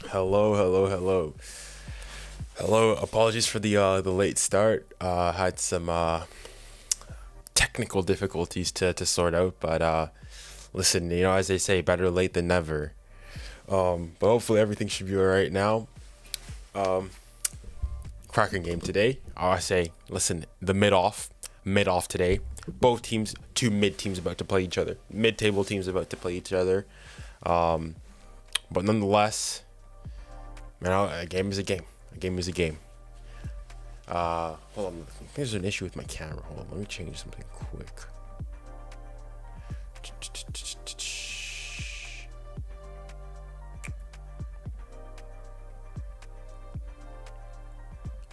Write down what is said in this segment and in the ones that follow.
Hello. Apologies for the late start. Had some technical difficulties to sort out, but listen, as they say, better late than never. But hopefully everything should be all right now. Cracking game today. I say, listen, the mid off today. Both teams, two mid teams about to play each other. Mid-table teams about to play each other. But nonetheless, man, a game is a game. A game is a game. Hold on. I think there's an issue with my camera. Hold on. Let me change something quick.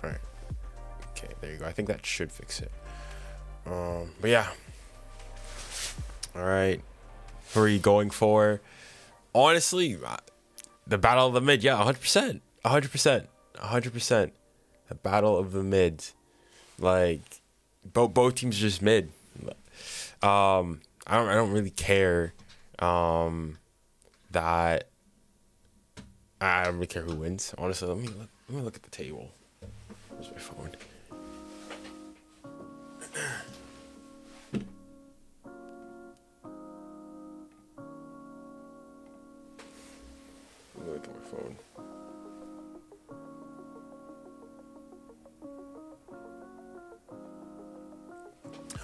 All right. Okay, there you go. I think that should fix it. But yeah. All right. Who are you going for? Honestly, the battle of the mid. Yeah, 100%. 100%. The battle of the mids. Like, both teams are just mid. I don't really care. That I don't really care who wins. Honestly, let me look at the table. Where's my phone? Look at my phone.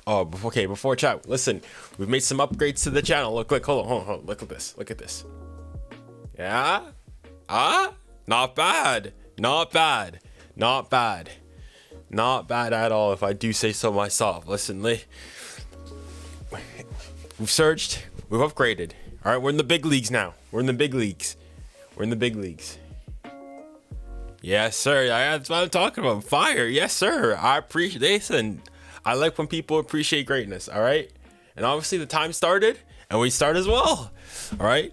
Oh, before chat, listen, we've made some upgrades to the channel. Look, hold on. Look at this. Yeah? Not bad at all, if I do say so myself. Listen, we've searched, we've upgraded. All right, we're in the big leagues now. We're in the big leagues. Yes, sir. That's what I'm talking about. Fire. Yes, sir. I appreciate this, and I like when people appreciate greatness. All right, and obviously the time started, and we start as well. All right.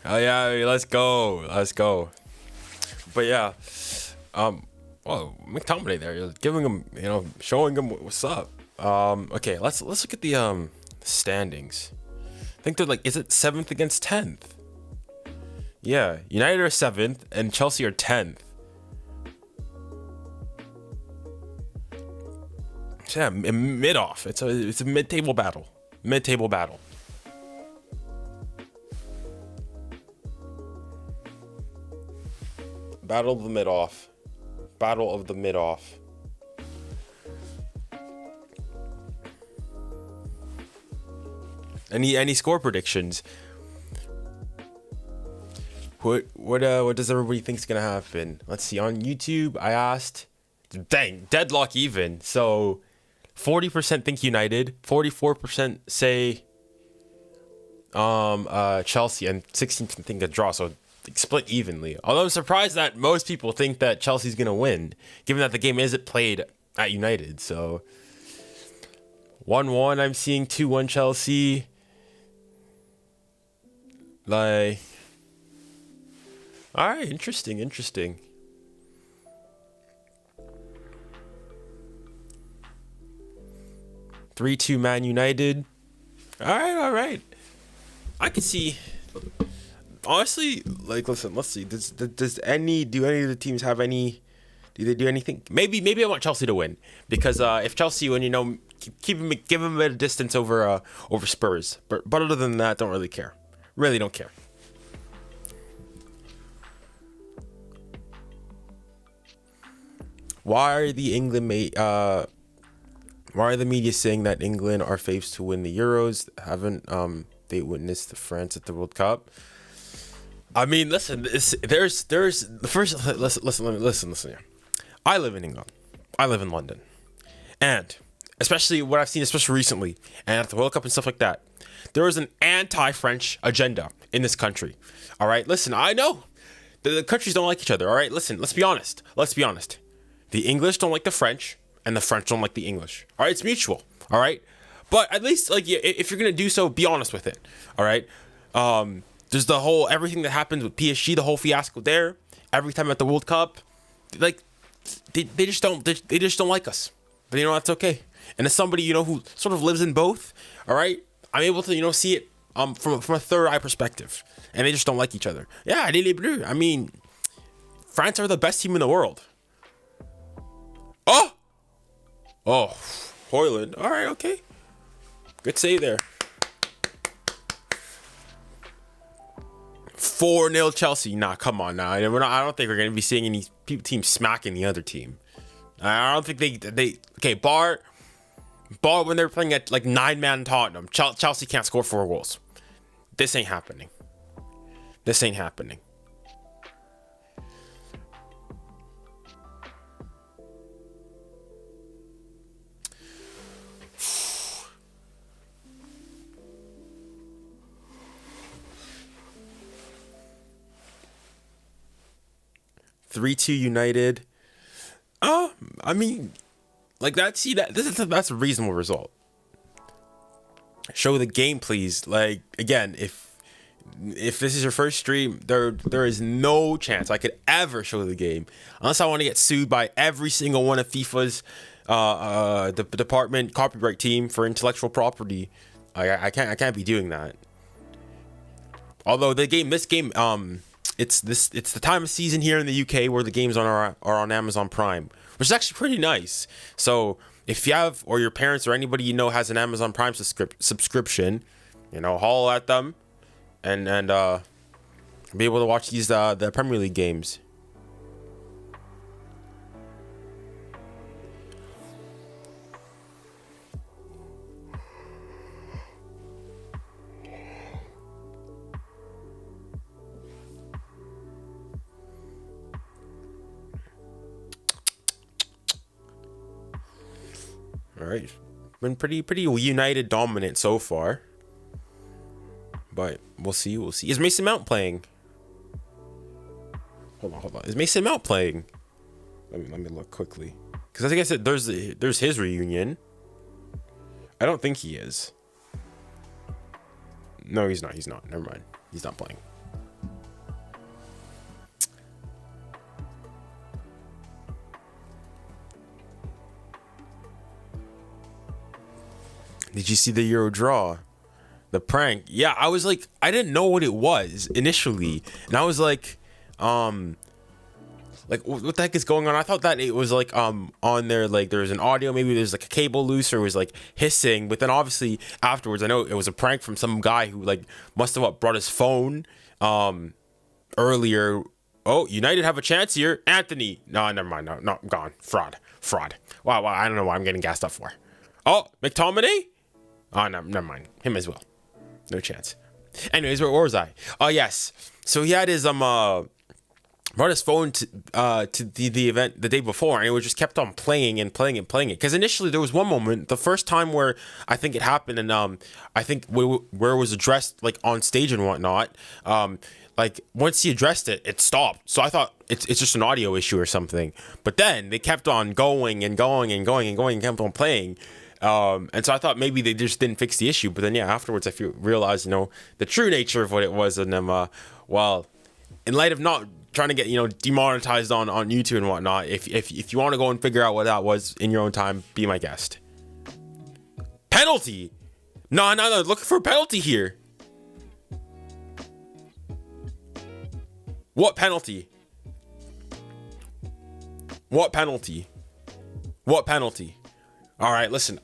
Oh yeah, let's go. But yeah, well, McTominay there, giving him, showing him what's up. Okay, let's look at the standings. I think they're is it 7th against 10th? Yeah, United are 7th and Chelsea are 10th. So yeah, mid off. It's a mid-table battle. Battle of the mid off. Any score predictions? What does everybody think's gonna happen? Let's see. On YouTube, I asked. Dang, deadlock even. So 40% think United, 44% say Chelsea, and 16% think a draw. So split evenly. Although I'm surprised that most people think that Chelsea's gonna win, given that the game isn't played at United. So 1-1. I'm seeing 2-1 Chelsea. All right, interesting. 3-2 Man United. All right. I can see. Honestly, listen. Let's see. Do any of the teams have any? Do they do anything? Maybe I want Chelsea to win, because if Chelsea win, give them a bit of distance over Spurs. But other than that, don't really care. Really don't care. Why are the media saying that England are faves to win the Euros? Haven't they witnessed the France at the World Cup? I mean, listen. There's the first. Listen here. I live in England. I live in London, and especially what I've seen, especially recently, and at the World Cup and stuff like that, there is an anti-French agenda in this country. All right, listen. I know the countries don't like each other. All right, listen. Let's be honest. The English don't like the French, and the French don't like the English. All right, it's mutual. All right, but at least if you're gonna do so, be honest with it. All right. There's the whole everything that happens with PSG, the whole fiasco there. Every time at the World Cup, they just don't like us. But that's okay. And as somebody who sort of lives in both, all right, I'm able to see it from a third eye perspective, and they just don't like each other. Yeah, les bleus. I mean, France are the best team in the world. Oh, Højlund. All right, okay, good save there. 4-0 Chelsea. Nah, come on now. I don't think we're gonna be seeing any teams smacking the other team. I don't think they. Okay, bar when they're playing at like 9-man Tottenham, Chelsea can't score 4 goals. This ain't happening. This ain't happening. (3-2) United. I mean, like that. See that's a reasonable result. Show the game, please. Like again, if this is your first stream, there is no chance I could ever show the game unless I want to get sued by every single one of FIFA's the department copyright team for intellectual property. I can't be doing that. Although this game, it's the time of season here in the UK where the games are on Amazon Prime, which is actually pretty nice. So if you have, or your parents or anybody you know has an Amazon Prime subscription, haul at them and be able to watch these the Premier League games. All right, been pretty United dominant so far, but we'll see. Is Mason Mount playing? Hold on. Is Mason Mount playing? Let me look quickly, because I think I said there's his reunion. I don't think he is. No, he's not. Never mind. He's not playing. Did you see the Euro draw? The prank? Yeah, I was like, I didn't know what it was initially. And I was like, what the heck is going on? I thought that it was like, on there, like there was an audio, maybe there's like a cable loose or it was like hissing. But then obviously afterwards, I know it was a prank from some guy who like must have brought his phone, earlier. Oh, United have a chance here. Anthony. No, never mind. No, I'm gone. Fraud. Wow, I don't know what I'm getting gassed up for. Oh, McTominay? Oh, no, never mind. Him as well. No chance. Anyways, where was I? Oh, yes. So he had his brought his phone to the event the day before, and it was just kept on playing it. Because initially there was one moment, the first time where I think it happened, and I think where it was addressed like on stage and whatnot. Like once he addressed it, it stopped. So I thought it's just an audio issue or something. But then they kept on going and kept on playing. And so I thought maybe they just didn't fix the issue, but then afterwards I realized the true nature of what it was, and well, in light of not trying to get demonetized on YouTube and whatnot, if you want to go and figure out what that was in your own time, be my guest. Penalty? No, looking for a penalty here. What penalty? All right, listen.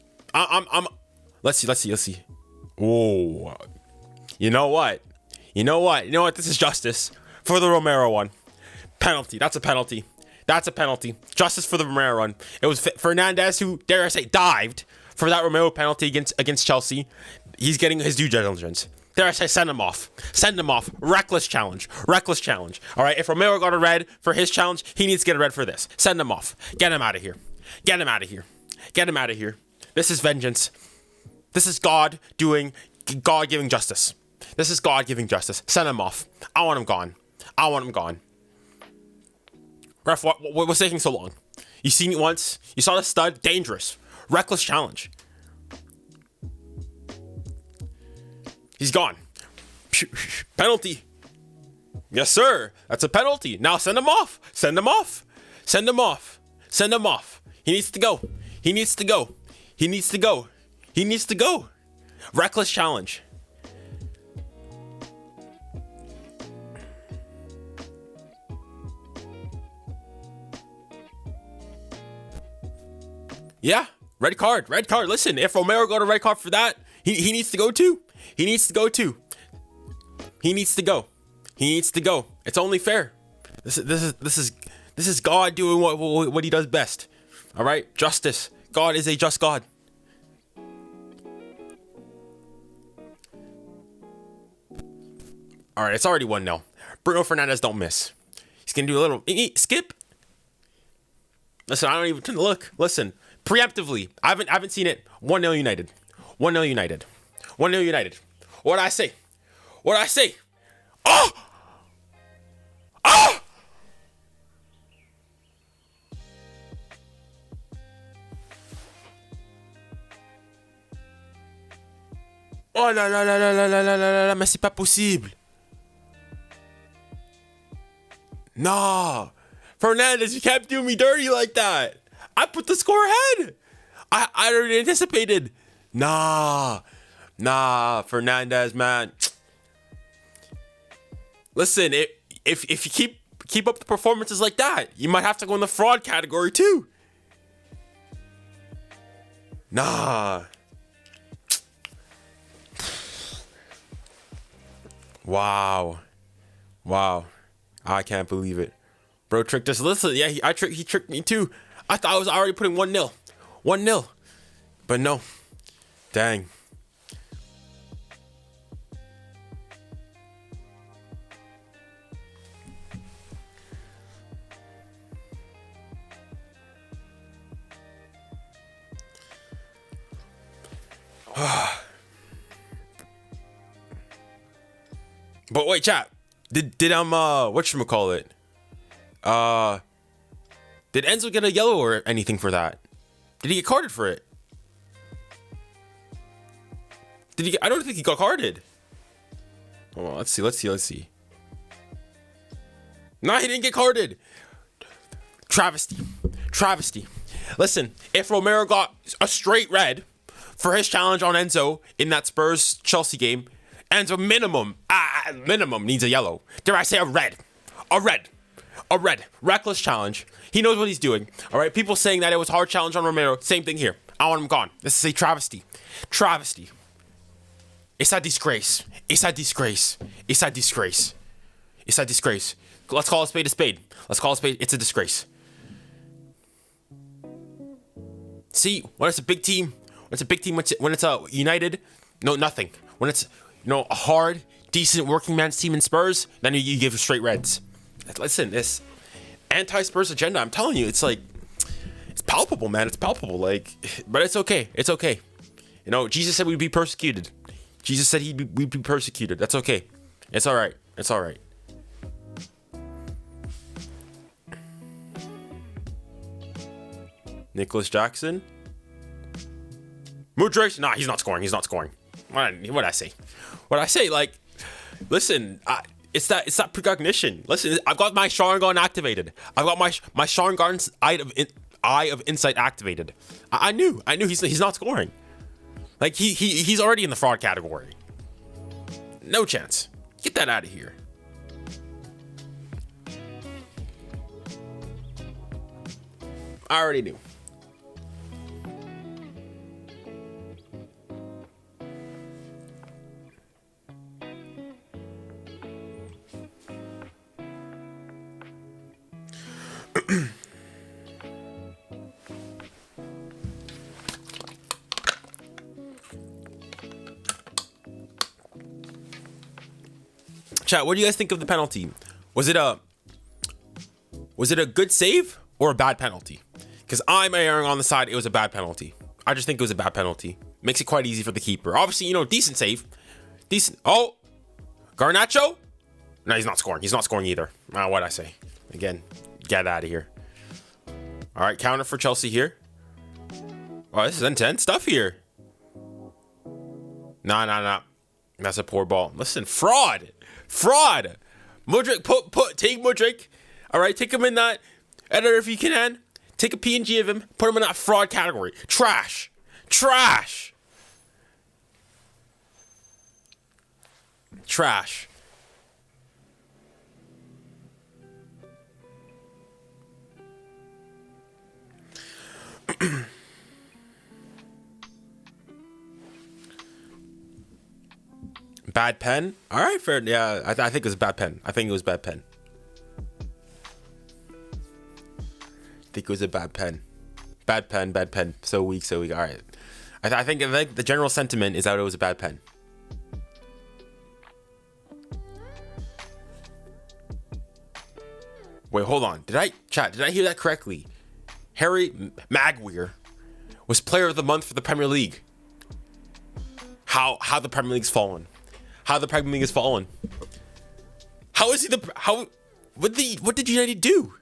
Let's see. Whoa. You know what? This is justice for the Romero one. Penalty. That's a penalty. Justice for the Romero one. It was Fernandes who, dare I say, dived for that Romero penalty against Chelsea. He's getting his due diligence. Dare I say, send him off. Reckless challenge. All right, if Romero got a red for his challenge, he needs to get a red for this. Send him off. Get him out of here. This is vengeance. This is God giving justice. Send him off. I want him gone. Ref, what's taking so long? You seen it once? You saw the stud? Dangerous. Reckless challenge. He's gone. Penalty. Yes, sir. That's a penalty. Now send him off. He needs to go. Reckless challenge. Yeah, red card. Listen, if Romero got a red card for that, he needs to go too. He needs to go. It's only fair. This is God doing what he does best. All right, justice. God is a just God. All right, it's already 1-0. Bruno Fernandes don't miss. He's gonna do a little skip. Listen, I don't even look. Listen, preemptively, I haven't seen it. 1-0 United. 1-0 United. 1-0 United. What I say? Oh! Oh! Oh là là là là là là là là là, mais c'est pas possible. Nah, Fernandes, you can't do me dirty like that. I put the score ahead. I already anticipated. Nah, Fernandes, man. Listen, if you keep up the performances like that, you might have to go in the fraud category too. Nah. Wow. I can't believe it. Bro tricked us. Listen, yeah, he tricked me too. I thought I was already putting 1-0. 1-0. But no. Dang. But wait, chat. Did whatchamacallit? Did Enzo get a yellow or anything for that? Did he get carded for it? I don't think he got carded. Oh, let's see. No, he didn't get carded. Travesty. Listen, if Romero got a straight red for his challenge on Enzo in that Spurs Chelsea game, Enzo minimum needs a yellow. Dare I say a red. Reckless challenge. He knows what he's doing. All right. People saying that it was hard challenge on Romero. Same thing here. I want him gone. This is a travesty. It's a disgrace. It's a disgrace. Let's call a spade a spade. It's a disgrace. See, when it's a big team, when it's a United, no, nothing. When it's, a hard, decent working man's team in Spurs, then you give straight reds. Listen, this anti-Spurs agenda, I'm telling you, it's like, it's palpable, man. It's palpable. Like, but it's okay. Jesus said we'd be persecuted. Jesus said we'd be persecuted. That's okay. It's all right. Nicholas Jackson. Mudryk. Nah, he's not scoring. What'd I say? Like, listen, it's that precognition. Listen, I've got my 𝘎𝑪𝑔𝑜N activated. I've got my 𝘎𝑪𝑔𝑜N's eye of insight activated. I knew he's not scoring. Like, he's already in the fraud category. No chance. Get that out of here. I already knew. Chat, what do you guys think of the penalty? Was it a good save or a bad penalty? Because I'm erring on the side it was a bad penalty. I just think it was a bad penalty. Makes it quite easy for the keeper. Obviously, decent save. Oh, Garnacho? No, he's not scoring. He's not scoring either. What'd I say? Again, get out of here. All right, counter for Chelsea here. Oh, this is intense stuff here. Nah. That's a poor ball. Listen, fraud. Mudryk, take Mudryk. All right, take him in that. Editor, if you can, take a PNG of him, put him in that fraud category. Trash. Bad pen. All right, fair. Yeah, I think it was bad pen. I think it was bad pen. I think it was a bad pen. Bad pen. Bad pen. So weak. So weak. All right. I think the general sentiment is that it was a bad pen. Wait, hold on. Did I hear that correctly? Harry Maguire was Player of the Month for the Premier League. How the Premier League's fallen? How the Premier League has fallen? How is he what did United do?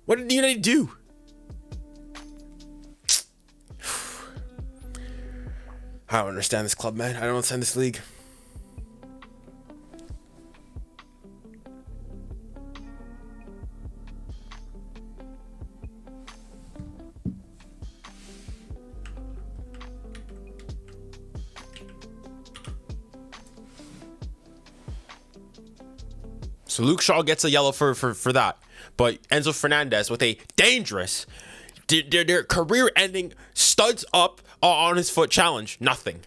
What did United do? I don't understand this club, man. I don't understand this league. So Luke Shaw gets a yellow for that. But Enzo Fernandez with a dangerous, their career-ending studs up on his foot challenge. Nothing.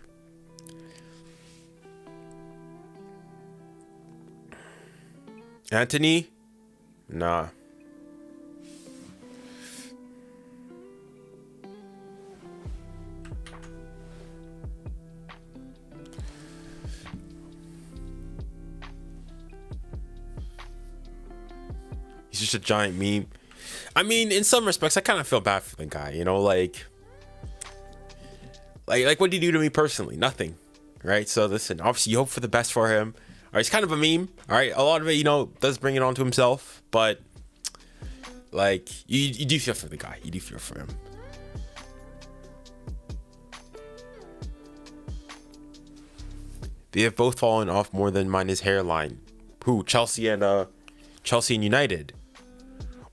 Anthony? Nah. He's just a giant meme. I mean, in some respects, I kind of feel bad for the guy, you know, like what did he do to me personally? Nothing, right? So listen, obviously you hope for the best for him. All right, he's kind of a meme. All right, a lot of it, you know, does bring it on to himself, but like you do feel for the guy. You do feel for him. They have both fallen off more than mine is hairline. Who? Chelsea and United.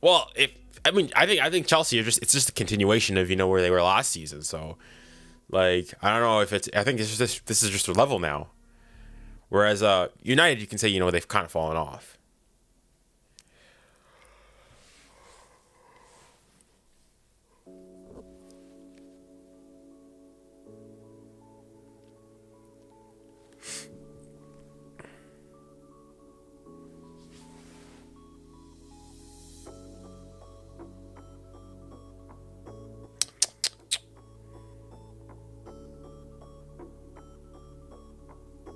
Well, I think Chelsea are it's just a continuation of, you know, where they were last season. So, like, I don't know if I think this is just their level now. Whereas United, you can say, you know, they've kind of fallen off.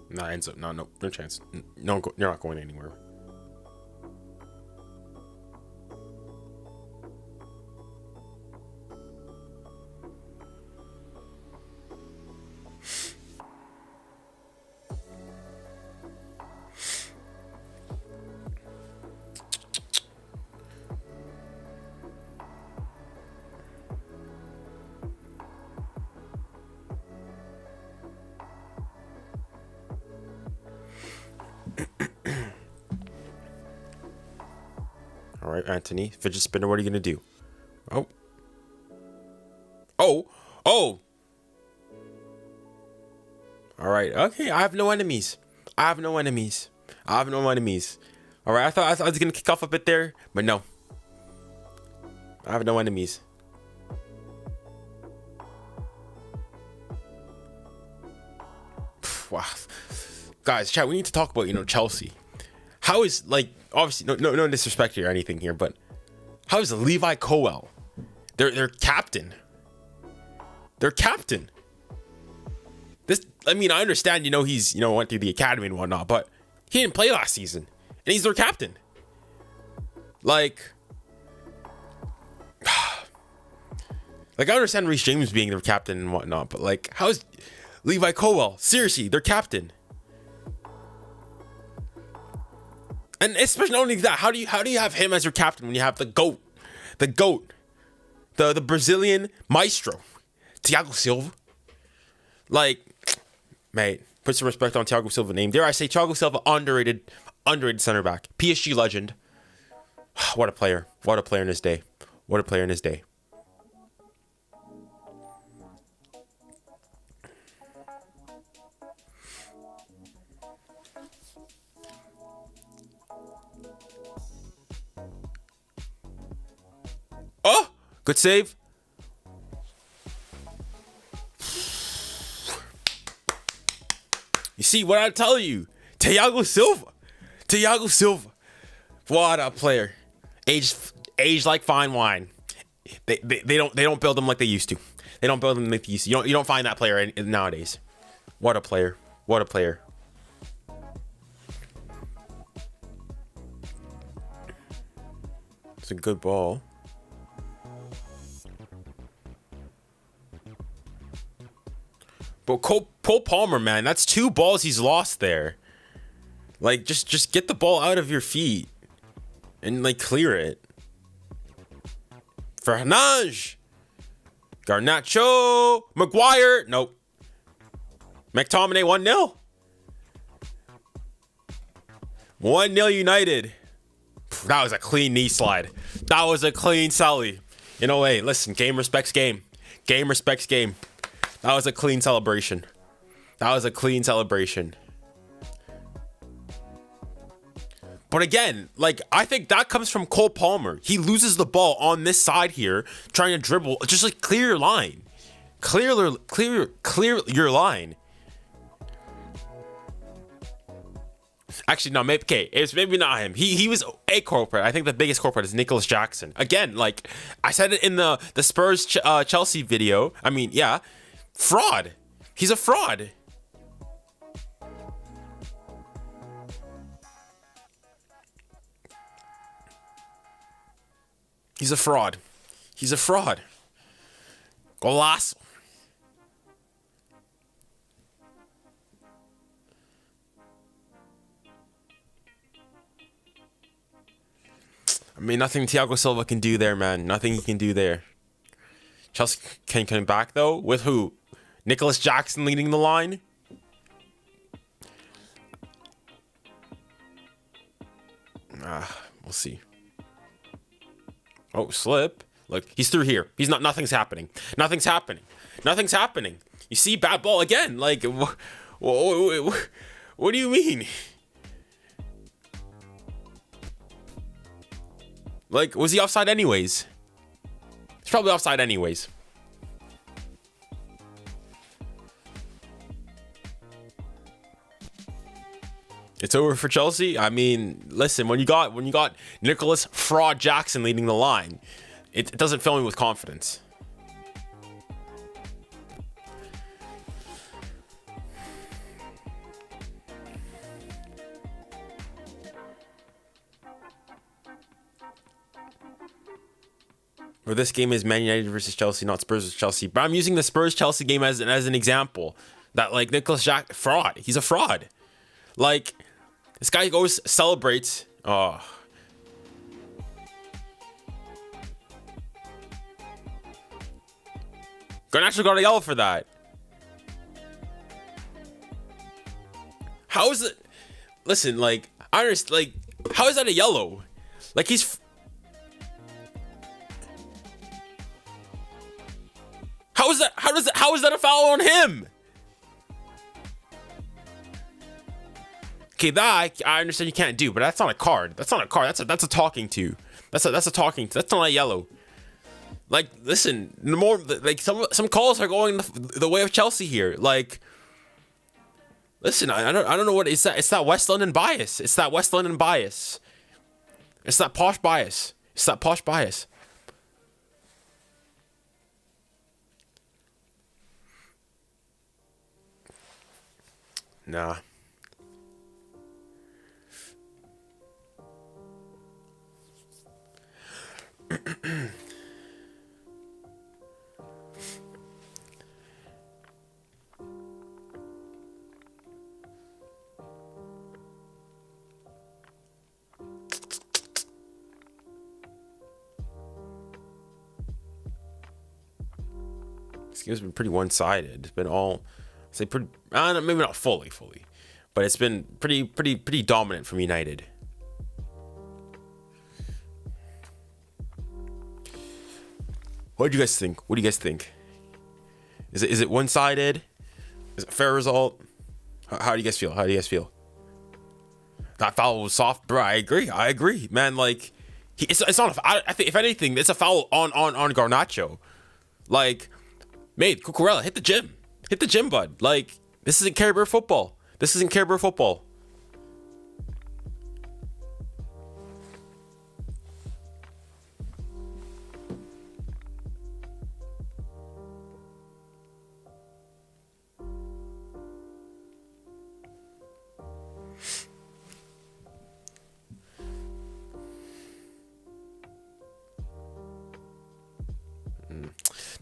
Nah, ends up no chance. No, you're not going anywhere. All right, Anthony, fidget spinner. What are you gonna do? Oh. All right. Okay. I have no enemies. All right. I thought I was gonna kick off a bit there, but no. I have no enemies. Wow. Guys, chat. We need to talk about, you know, Chelsea. How is, like, obviously no disrespect here or anything here, but how is 𝘂𝙀𝘼𝑐𝙀𝑜 their captain? Their captain. This, I mean, I understand, you know, he's, you know, went through the academy and whatnot, but he didn't play last season, and he's their captain. Like I understand Reece James being their captain and whatnot, but like, how is 𝘂𝙀𝑼𝑐𝙀𝑜 seriously their captain? And especially not only that, how do you have him as your captain when you have the GOAT, the Brazilian maestro, Thiago Silva? Like, mate, put some respect on Thiago Silva's name. Dare I say, Thiago Silva, underrated center back, PSG legend. What a player! What a player in his day! What a player in his day! Oh, good save. You see what I tell you? Thiago Silva. What a player. Aged like fine wine. They don't build them like they used to. They don't build them like they used to. You don't find that player nowadays. What a player. What a player. It's a good ball. But Cole Palmer, man, that's 2 balls he's lost there. Like, just get the ball out of your feet and like clear it. Fernandes, Garnacho, Maguire. Nope. McTominay 1-0. 1-0 United. That was a clean knee slide. That was a clean Sally. You know, hey, listen, game respects game. Game respects game. That was a clean celebration. That was a clean celebration. But again, like, I think that comes from Cole Palmer. He loses the ball on this side here, trying to dribble. Just like clear your line. Clear your line. Actually, no, maybe, okay, it's maybe not him. He was a corporate. I think the biggest corporate is Nicholas Jackson. Again, like, I said it in the Spurs Chelsea video. I mean, yeah, fraud. He's a fraud. He's a fraud. He's a fraud. Golazo. I mean, nothing Thiago Silva can do there, man. Nothing he can do there. Chelsea can come back, though. With who? Nicholas Jackson leading the line? We'll see. Oh, slip. Look, he's through here. He's not. Nothing's happening. Nothing's happening. Nothing's happening. You see, bad ball again. Like, what do you mean? Like, was he offside anyways? He's probably offside anyways. It's over for Chelsea. I mean, listen, when you got Nicholas Fraud Jackson leading the line, it doesn't fill me with confidence. Or this game is Man United versus Chelsea, not Spurs versus Chelsea. But I'm using the Spurs Chelsea game as an example. That, like, Nicholas Jack fraud. He's a fraud. Like, this guy goes celebrates. Oh. Garnacho got a yellow for that. How is it? Listen, like, I understand. Like, how is that a yellow? Like, he's. How is that? How is that a foul on him? Okay, that I understand you can't do, but that's not a card. That's not a card. That's a talking to. That's a talking to. That's not a yellow. Like, listen, the more like some calls are going the way of Chelsea here. Like, listen, I don't know what it's that. It's that West London bias. It's that West London bias. It's that posh bias. It's that posh bias. Nah. This game's been pretty one-sided. It's been all, say, pretty, maybe not fully, but it's been pretty dominant from United. What do you guys think? What do you guys think? Is it one-sided? Is it a fair result? How do you guys feel? How do you guys feel? That foul was soft, bro. I agree, man. Like, it's not. I think if anything, it's a foul on Garnacho. Like, mate, Cucurella, hit the gym, bud. Like, this isn't Care Bear football. This isn't Care Bear football.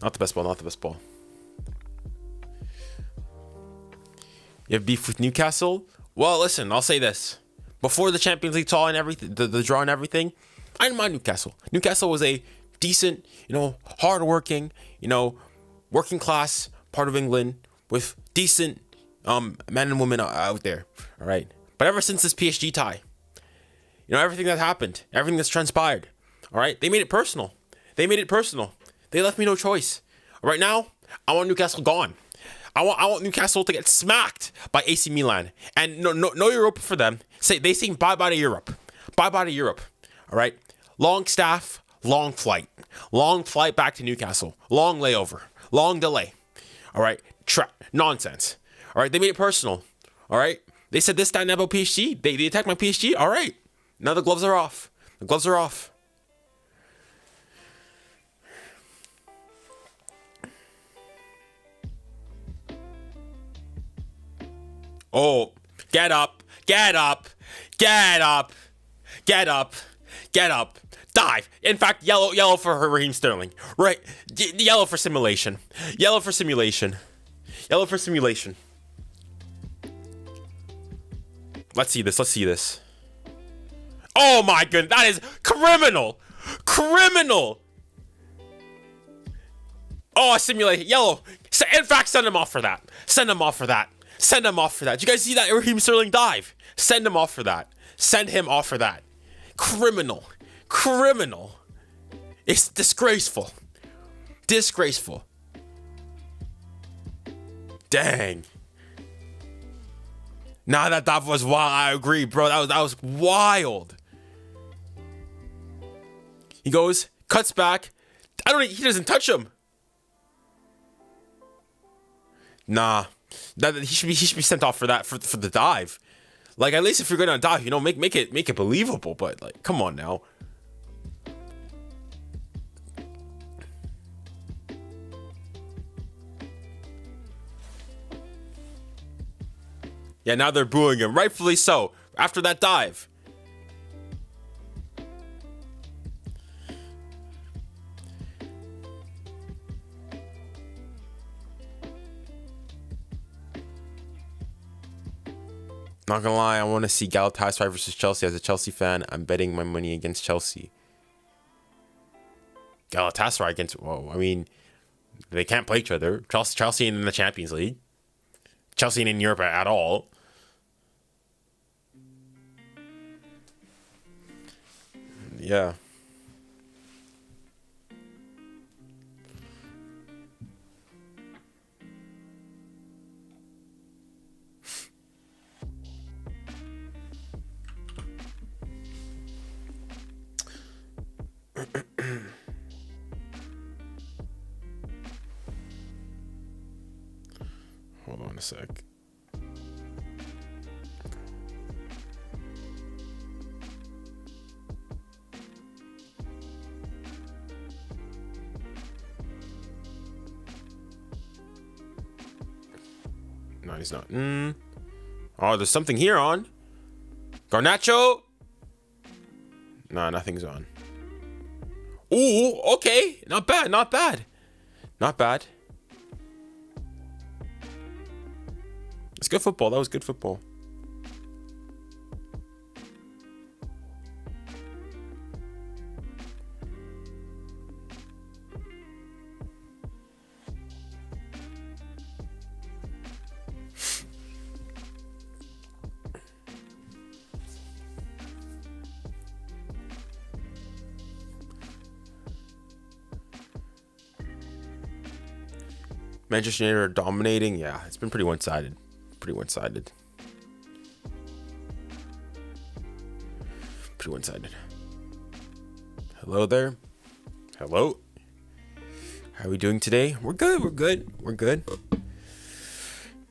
Not the best ball, not the best ball. You have beef with Newcastle? Well, listen, I'll say this. Before the Champions League draw and everything, the draw and everything, I didn't mind Newcastle. Newcastle was a decent, hardworking, working class part of England with decent men and women out there. All right. But ever since this PSG tie, everything that happened, everything that's transpired, all right, they made it personal. They left me no choice. Right now, I want Newcastle gone. I want Newcastle to get smacked by AC Milan. And no Europa for them. They sing bye-bye to Europe. Bye-bye to Europe. All right? Long staff, long flight. Long flight back to Newcastle. Long layover. Long delay. All right? Nonsense. All right? They made it personal. All right? They said this time about PSG. They attacked my PSG. All right. Now the gloves are off. The gloves are off. Oh, get up, dive. In fact, yellow for Raheem Sterling. Right, yellow for simulation. Let's see this. Oh my goodness, that is criminal. Oh, simulation, yellow. In fact, send him off for that. Did you guys see that Raheem Sterling dive? Send him off for that. Criminal. It's disgraceful. Dang. Nah, that was wild. I agree, bro. That was wild. He goes, cuts back. He doesn't touch him. Nah. He should be sent off for that for the dive. Like, at least if you're gonna dive, make it believable. But like, come on now. Yeah, now they're booing him, rightfully so. After that dive. Not gonna lie, I want to see Galatasaray versus Chelsea. As a Chelsea fan, I'm betting my money against Chelsea. Galatasaray against... Whoa, I mean, they can't play each other. Chelsea ain't in the Champions League. Chelsea ain't in Europe at all. Yeah. Hold on a sec. No, he's not. Oh, there's something here on. Garnacho. No, nothing's on. Ooh, okay. Not bad. It's good football. That was good football. Manchester United are dominating. Yeah, it's been pretty one-sided. Pretty one-sided. Hello there. Hello. How are we doing today? We're good.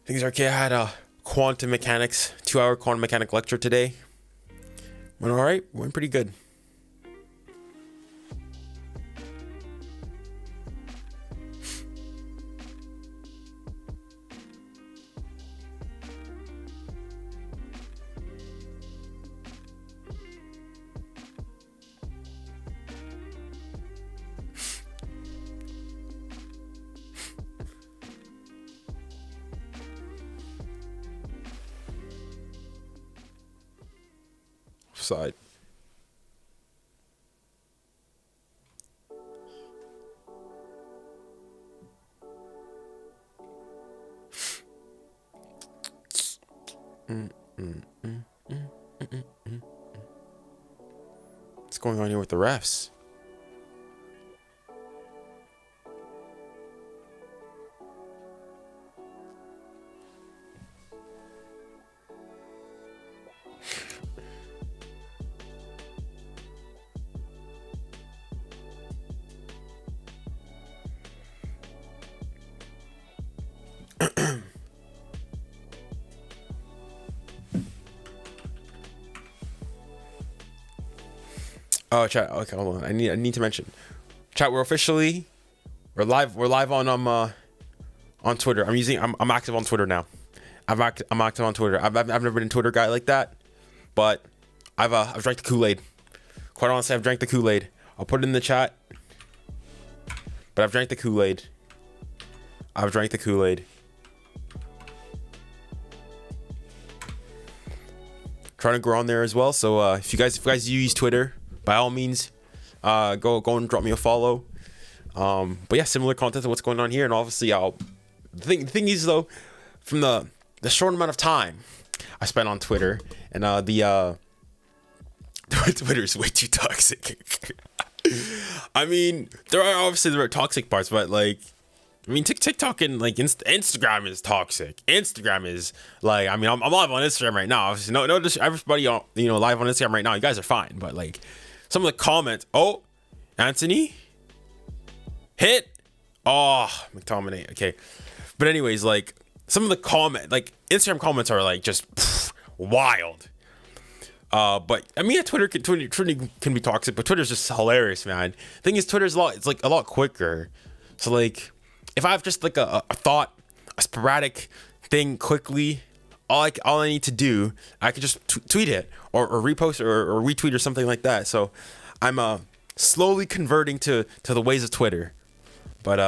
Things are okay. I had quantum mechanics, 2-hour quantum mechanic lecture today. Went all right. Went pretty good. Side. What's going on here with the refs? Oh, chat. Okay, hold on. I need to mention, chat. We're live. We're live on Twitter. I'm active on Twitter now. I'm active on Twitter. I've never been a Twitter guy like that, but I've drank the Kool-Aid. Quite honestly, I've drank the Kool-Aid. I'll put it in the chat. But I've drank the Kool-Aid. I've drank the Kool-Aid. Trying to grow on there as well. So if you guys use Twitter, by all means, go and drop me a follow. But yeah, similar content to what's going on here, and obviously the thing is though, from the short amount of time I spent on Twitter, and Twitter is way too toxic. I mean, there are toxic parts, but like, I mean, TikTok and like Instagram is toxic. Instagram is like, I mean, I'm live on Instagram right now. Obviously, no, just everybody on, live on Instagram right now. You guys are fine, but like, some of the comments. Oh, Anthony hit. Oh, McTominay. Okay, but anyways, like some of the Instagram comments are like just wild. But I mean, yeah, Twitter can be toxic, but Twitter's just hilarious, man. Thing is, Twitter's a lot quicker. So like, if I have just like a thought, a sporadic thing quickly, all I need to do, I can just tweet it or repost or retweet or something like that. So I'm slowly converting to the ways of Twitter. But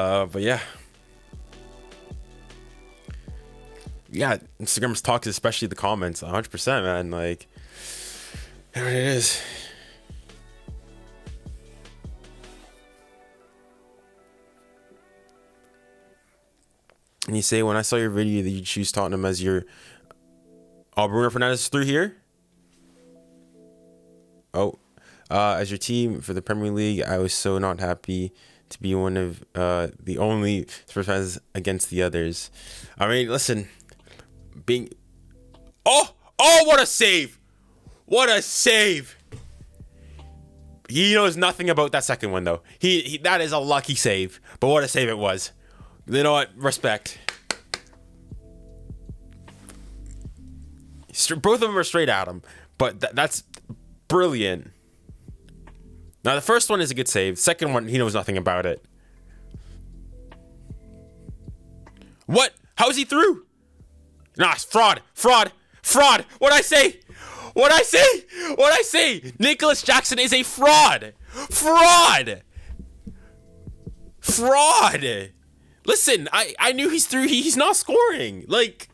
yeah. Yeah, Instagram's toxic, especially the comments. 100%, man. Like, there it is. And you say, when I saw your video that you choose Tottenham as your... Oh, Bruno Fernandes is through here? Oh. As your team for the Premier League, I was so not happy to be one of the only Spurs fans against the others. I mean, listen. Oh, what a save! What a save! He knows nothing about that second one, though. He that is a lucky save. But what a save it was. You know what? Respect. Both of them are straight at him, but that's brilliant. Now, the first one is a good save. Second one, he knows nothing about it. What? How is he through? Nah, it's fraud. What'd I say? Nicholas Jackson is a fraud. Listen, I knew he's through. He's not scoring. Like,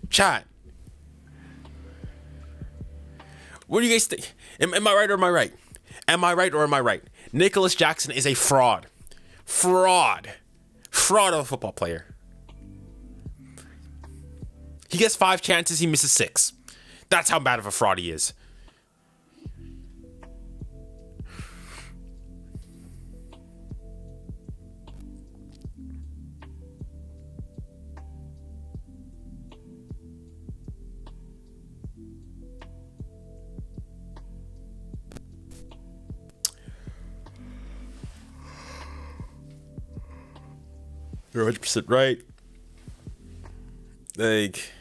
chat. What do you guys think? Am I right or am I right? Am I right or am I right? Nicholas Jackson is a fraud. Fraud of a football player. He gets 5 chances, he misses 6. That's how bad of a fraud he is. You're 100% right. Like,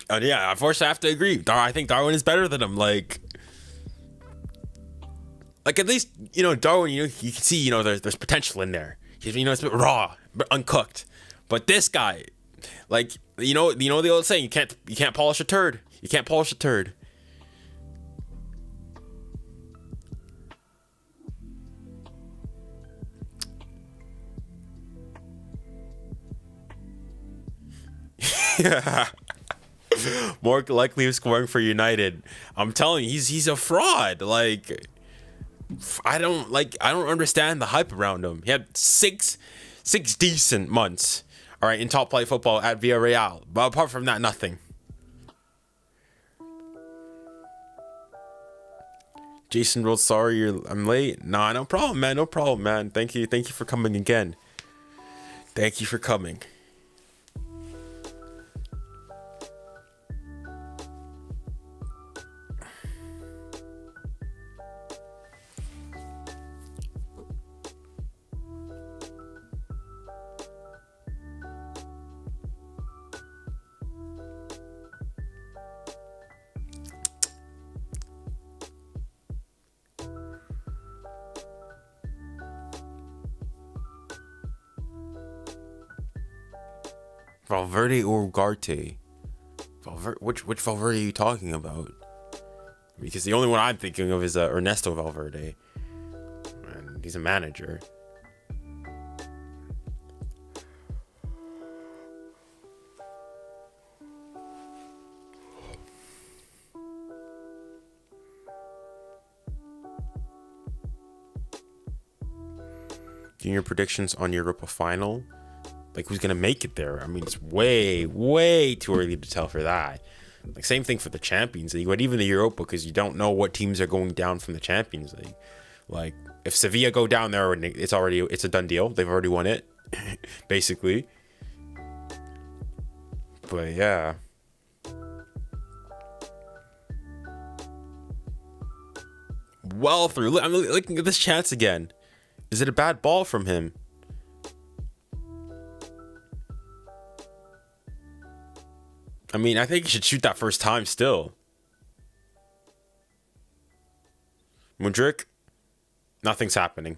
and yeah, unfortunately, I have to agree. I think Darwin is better than him. Like at least, you know, Darwin, you know, you can see, you know, there's potential in there. You know, it's a bit raw, but uncooked. But this guy, like, you know the old saying, you can't polish a turd. You can't polish a turd. Yeah. More likely of scoring for United. I'm telling you, he's a fraud. Like, I don't understand the hype around him. He had six decent months, all right, in top flight football at Villarreal. But apart from that, nothing. Jason wrote, sorry, I'm late. Nah, no problem, man. No problem, man. Thank you for coming again. Thank you for coming. Valverde or Ugarte? Which Valverde are you talking about? Because the only one I'm thinking of is Ernesto Valverde. And he's a manager. Junior predictions on Europa final? Like, who's gonna make it there? I mean, it's way too early to tell for that. Like, same thing for the Champions League, but even the Europa, because you don't know what teams are going down from the Champions League. Like, if Sevilla go down there, it's a done deal. They've already won it, basically. But yeah. Well through. I'm looking at this chance again. Is it a bad ball from him? I mean, I think he should shoot that first time still. Mudryk, nothing's happening.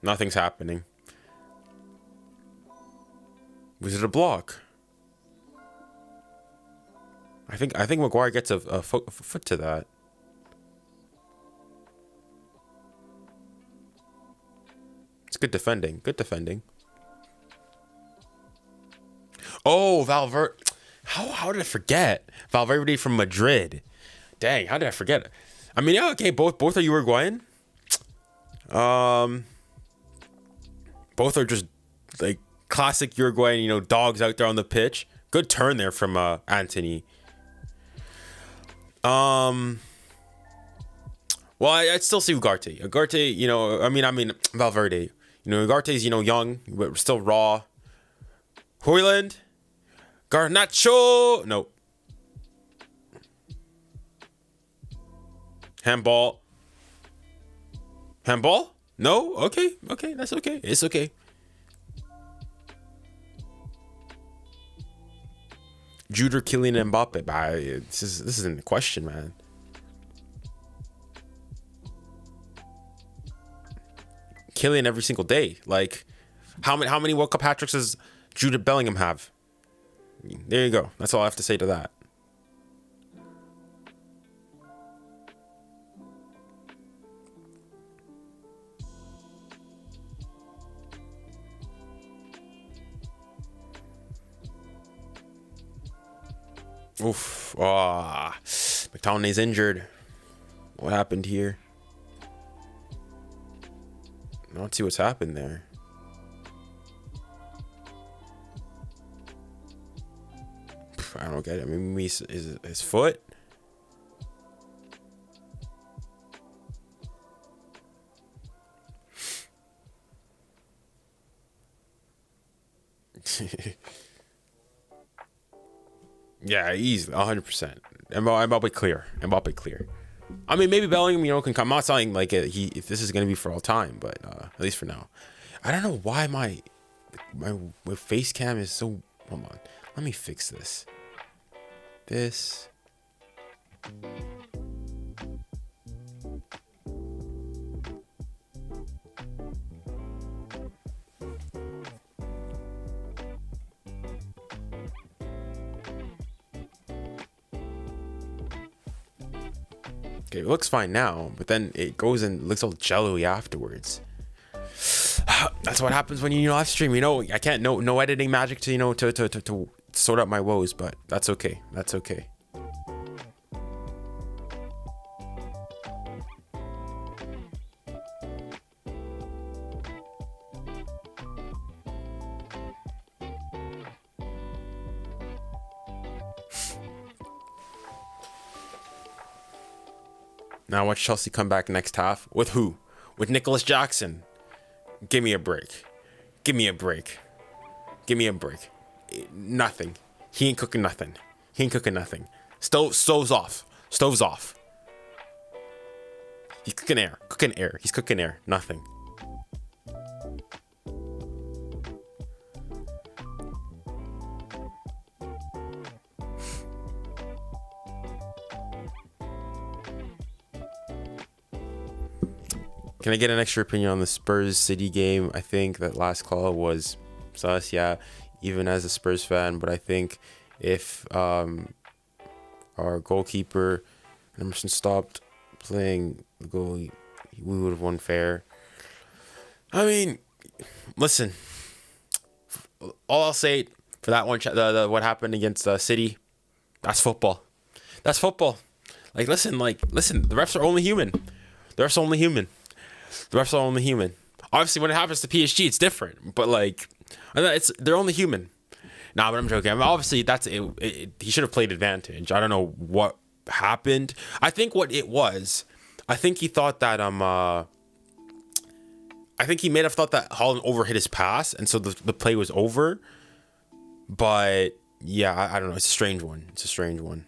Nothing's happening. Was it a block? I think Maguire gets a foot to that. It's good defending. Good defending. Oh, Valverde. How did I forget? Valverde from Madrid. Dang, how did I forget it? I mean, yeah, okay, both are Uruguayan. Both are just like classic Uruguayan, you know, dogs out there on the pitch. Good turn there from Anthony. Well, I'd still see Ugarte. Ugarte, you know, I mean Valverde. You know, Ugarte's, you know, young, but still raw. Højlund. Garnacho. No. Handball. Handball? No? Okay. Okay. That's okay. It's okay. Jude or Kylian Mbappe. This isn't a question, man. Kylian every single day. Like, how many World Cup hat-tricks does Jude Bellingham have? There you go. That's all I have to say to that. Oof. McTominay's injured. What happened here? Let's see what's happened there. I don't get it. I mean, maybe his foot. Yeah, easily, 100%. Mbappe clear. Mbappe clear. I mean, maybe Bellingham, you know, can come. I'm not saying like if this is going to be for all time, but at least for now. I don't know why my face cam is so. Hold on. Let me fix this. Okay, it looks fine now, but then it goes and looks all jello-y afterwards. That's what happens when you live stream. You know, I can't no editing magic to to sort out my woes, but that's okay. That's okay. Now watch Chelsea come back next half. With who? With Nicholas Jackson. Give me a break. Give me a break. Give me a break. Nothing. He ain't cooking nothing. He ain't cooking nothing. Stoves off. Stoves off. He's cooking air. Cooking air. He's cooking air. Nothing. Can I get an extra opinion on the Spurs City game? I think that last call was sus, yeah, even as a Spurs fan. But I think if our goalkeeper Emerson stopped playing the goalie, we would have won fair. I mean, listen, all I'll say for that one, what happened against City, that's football. That's football. Like, listen, the refs are only human. The refs are only human. The refs are only human. Obviously, when it happens to PSG, it's different. But they're only human. Nah, but I'm joking. I mean, obviously, that's it. He should have played advantage. I don't know what happened. I think what it was. I think he thought that I think he may have thought that Haaland overhit his pass, and so the play was over. But yeah, I don't know. It's a strange one. It's a strange one.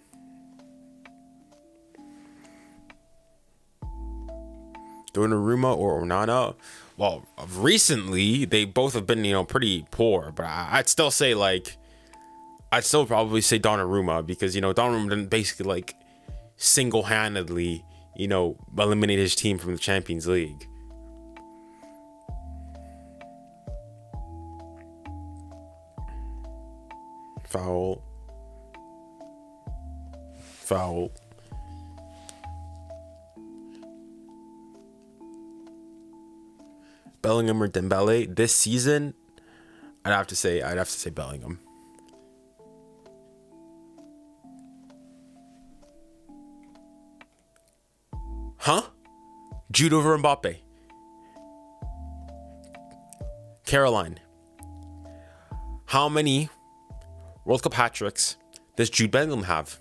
Donnarumma or Onana? Well, recently they both have been, pretty poor. But I'd still say I'd still probably say Donnarumma because Donnarumma didn't basically single-handedly eliminate his team from the Champions League. Foul. Bellingham or Dembele this season? I'd have to say Bellingham. Huh? Jude over Mbappe. Caroline. How many World Cup hat tricks does Jude Bellingham have?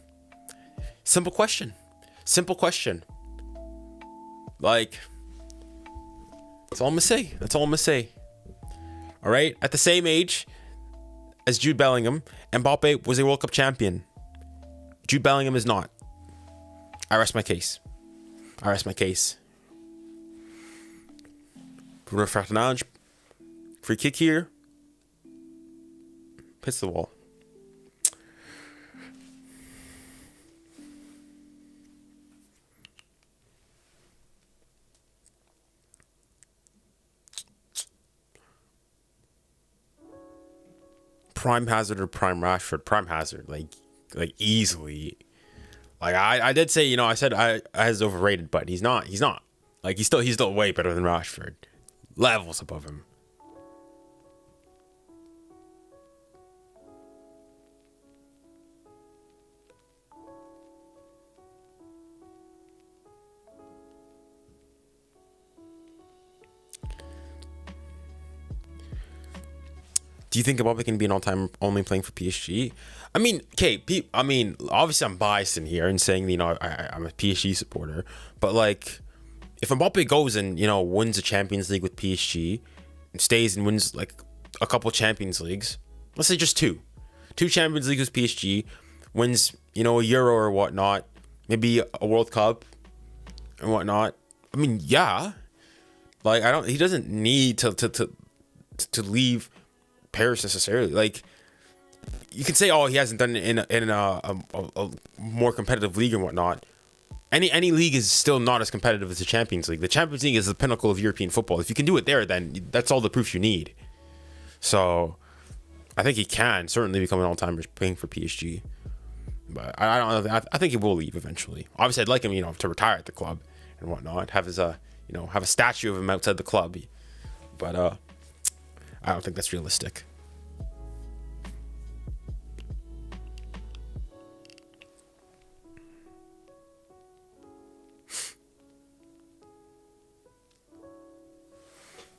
Simple question. That's all I'm gonna say. All right. At the same age as Jude Bellingham, Mbappe was a World Cup champion. Jude Bellingham is not. I rest my case. Bruno Fernandes, free kick here. Hits the wall. Prime Hazard or Prime Rashford? Prime Hazard, like easily. I did say, I said I was overrated, but he's not. He's still way better than Rashford. Levels above him. Do you think Mbappe can be an all-time only playing for PSG? I mean, okay, obviously I'm biased in here and saying, I'm a PSG supporter. But, if Mbappe goes and, wins a Champions League with PSG, and stays and wins, a couple Champions Leagues, let's say just two Champions Leagues with PSG, wins, a Euro or whatnot, maybe a World Cup and whatnot. I mean, yeah. He doesn't need to to leave Paris necessarily. Like, you can say, oh, he hasn't done it in a more competitive league and whatnot. Any league is still not as competitive as the Champions League. The Champions League is the pinnacle of European football. If you can do it there, then that's all the proof you need. So I think he can certainly become an all-timer playing for PSG. But I don't know. I think he will leave eventually. Obviously, I'd like him, to retire at the club and whatnot. Have his have a statue of him outside the club. But I don't think that's realistic.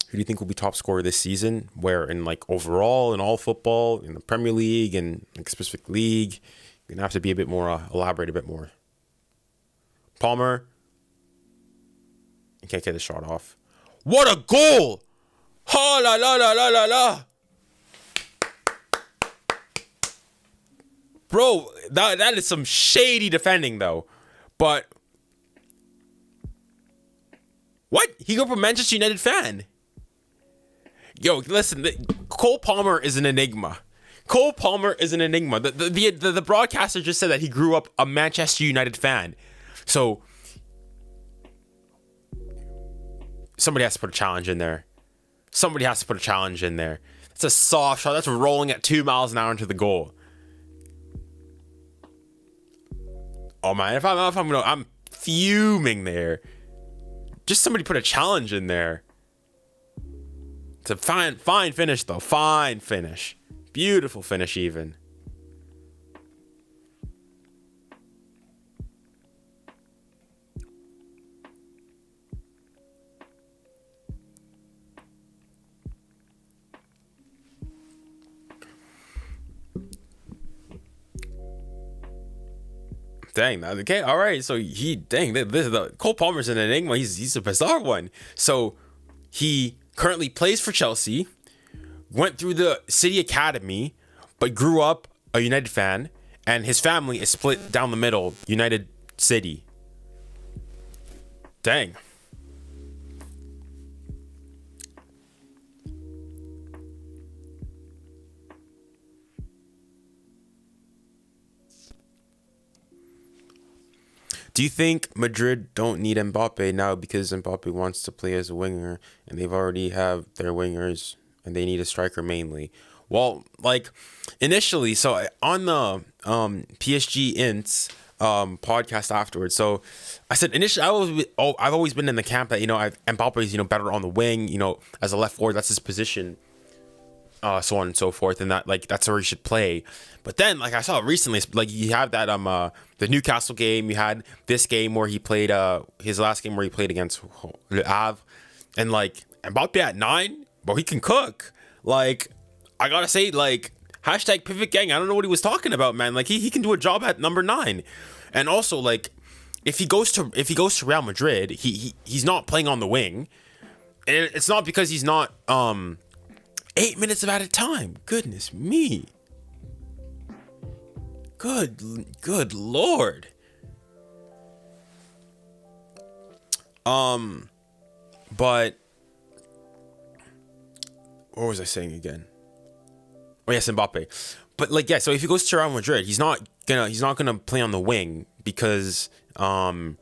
Who do you think will be top scorer this season? Where in like overall in all football, in the Premier League and like specific league, you're gonna have to be a bit more elaborate a bit more. Palmer, you can't get the shot off. What a goal! Ha la la la la la la! Bro, that is some shady defending though. But what? He grew up a Manchester United fan. Yo, listen, Cole Palmer is an enigma. Cole Palmer is an enigma. The broadcaster just said that he grew up a Manchester United fan. So somebody has to put a challenge in there. Somebody has to put a challenge in there. It's a soft shot. That's rolling at 2 miles an hour into the goal. Oh man, I'm fuming there. Just somebody put a challenge in there. It's a fine finish though. Fine finish. Beautiful finish even. Dang. Okay. All right. So Cole Palmer's an enigma. He's a bizarre one. So he currently plays for Chelsea, went through the City Academy, but grew up a United fan, and his family is split down the middle, United City. Dang. Do you think Madrid don't need Mbappe now because Mbappe wants to play as a winger and they've already have their wingers and they need a striker mainly? Well, like initially, so on the PSG Ints podcast afterwards, so I said initially I've always been in the camp that Mbappe is better on the wing, as a left forward, that's his position. So on and so forth, and that's where he should play. But then, like I saw recently, like you have that the Newcastle game, you had this game where he played his last game where he played against Le Havre, and like Mbappe at 9, bro, he can cook. Like I gotta say, like hashtag pivot gang. I don't know what he was talking about, man. Like he can do a job at number 9, and also like if he goes to Real Madrid, he's not playing on the wing, and it's not because he's not 8 minutes at a time. Goodness me. Good Lord. But what was I saying again? Oh yes, Mbappe. But like, yeah, so if he goes to Real Madrid, he's not gonna play on the wing because well,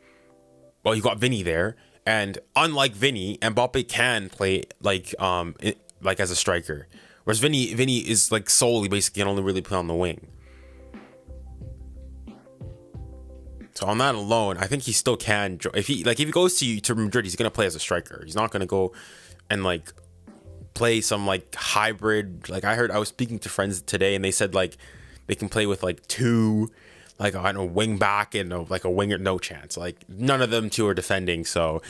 you got Vinny there, and unlike Vinny, Mbappe can play like as a striker, whereas Vinny is like solely basically can only really play on the wing. So on that alone, I think he still can. If he goes to Madrid, he's gonna play as a striker. He's not gonna go and like play some like hybrid. Like I was speaking to friends today, and they said like they can play with like 2, like I don't know, wing back and like a winger. No chance. Like none of them 2 are defending. So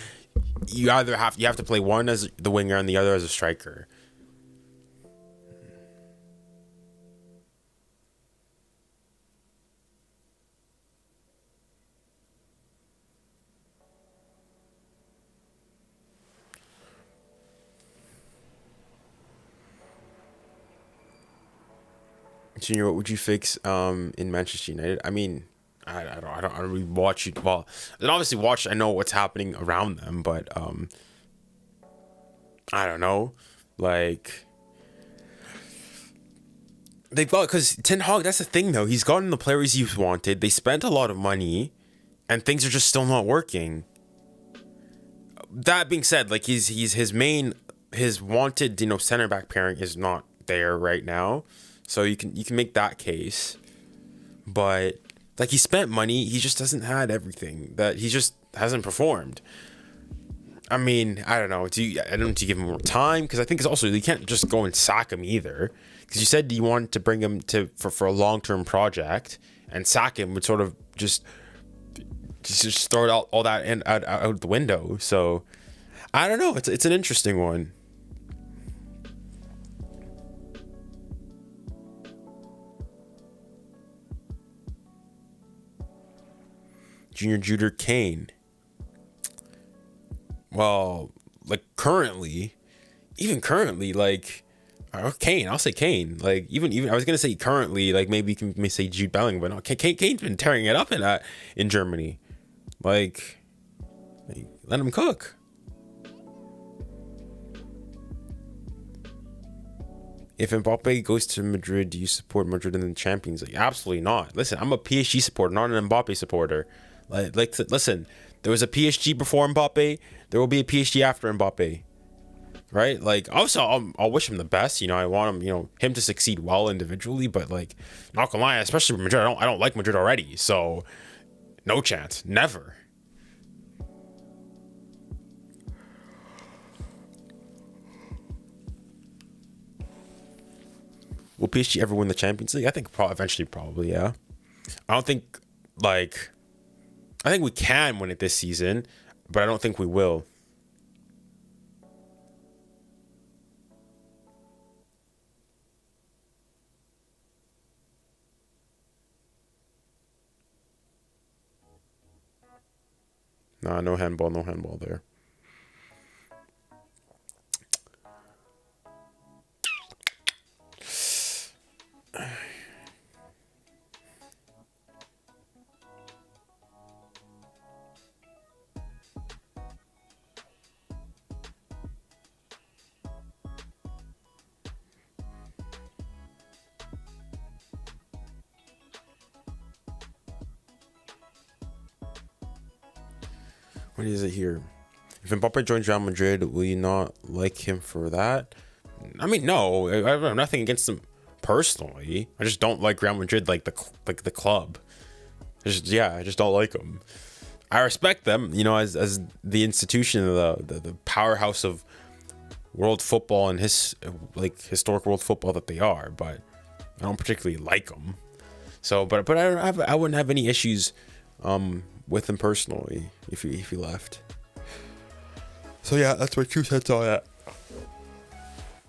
you have to play one as the winger and the other as a striker. Junior, what would you fix in Manchester United? I mean, I don't really watch it. Well, and obviously watch. I know what's happening around them, but I don't know. Like, they've got, because Ten Hag, that's the thing though. He's gotten the players he's wanted. They spent a lot of money, and things are just still not working. That being said, like he's his wanted, center back pairing is not there right now, so you can make that case. But like he spent money, he just hasn't had everything. That he just hasn't performed. I mean, I don't know. Do you give him more time? Because I think it's also, you can't just go and sack him either. Because you said you wanted to bring him for a long-term project, and sack him would sort of just throw it all that out the window. So I don't know. It's an interesting one. 𝘎𝘼𝘠𝘧𝘪𝘂. Well, like currently, like Kane, I'll say Kane. Like even I was gonna say currently, like maybe you can say Jude Bellingham, but no, Kane's been tearing it up in Germany. Like let him cook. If Mbappe goes to Madrid, do you support Madrid in the Champions League? Absolutely not. Listen, I'm a PSG supporter, not an Mbappe supporter. Like listen, there was a PSG before Mbappe. There will be a PSG after Mbappe, right? Like, also, I'll wish him the best. I want him, him to succeed well individually. But like, not gonna lie, especially with Madrid, I don't like Madrid already. So, no chance, never. Will PSG ever win the Champions League? I think eventually, probably, yeah. I don't think I think we can win it this season, but I don't think we will. Nah, no handball there. What is it here? If Mbappe joins Real Madrid, will you not like him for that? I mean, no, I have nothing against him personally. I just don't like Real Madrid, like the club. I just don't like them. I respect them, as the institution, the powerhouse of world football and historic world football that they are. But I don't particularly like them. So, but I wouldn't have any issues with him personally if he left. So yeah, that's my 2 cents on that.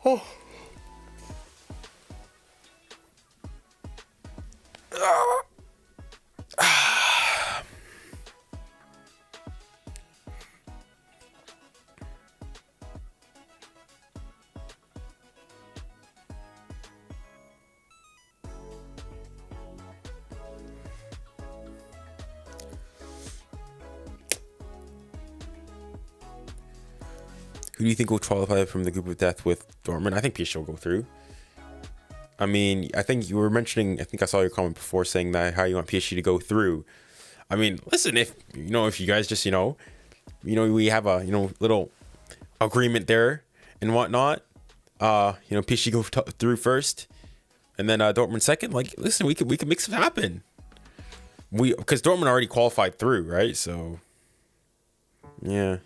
Oh. Who do you think will qualify from the group of death with Dortmund? I think PSG will go through. I mean, I think you were mentioning, I think I saw your comment before saying that how you want PSG to go through. I mean, listen, if you guys just, we have a, little agreement there and whatnot, PSG go through first and then Dortmund second. Like, listen, we could make something happen. Because Dortmund already qualified through, right? So, yeah.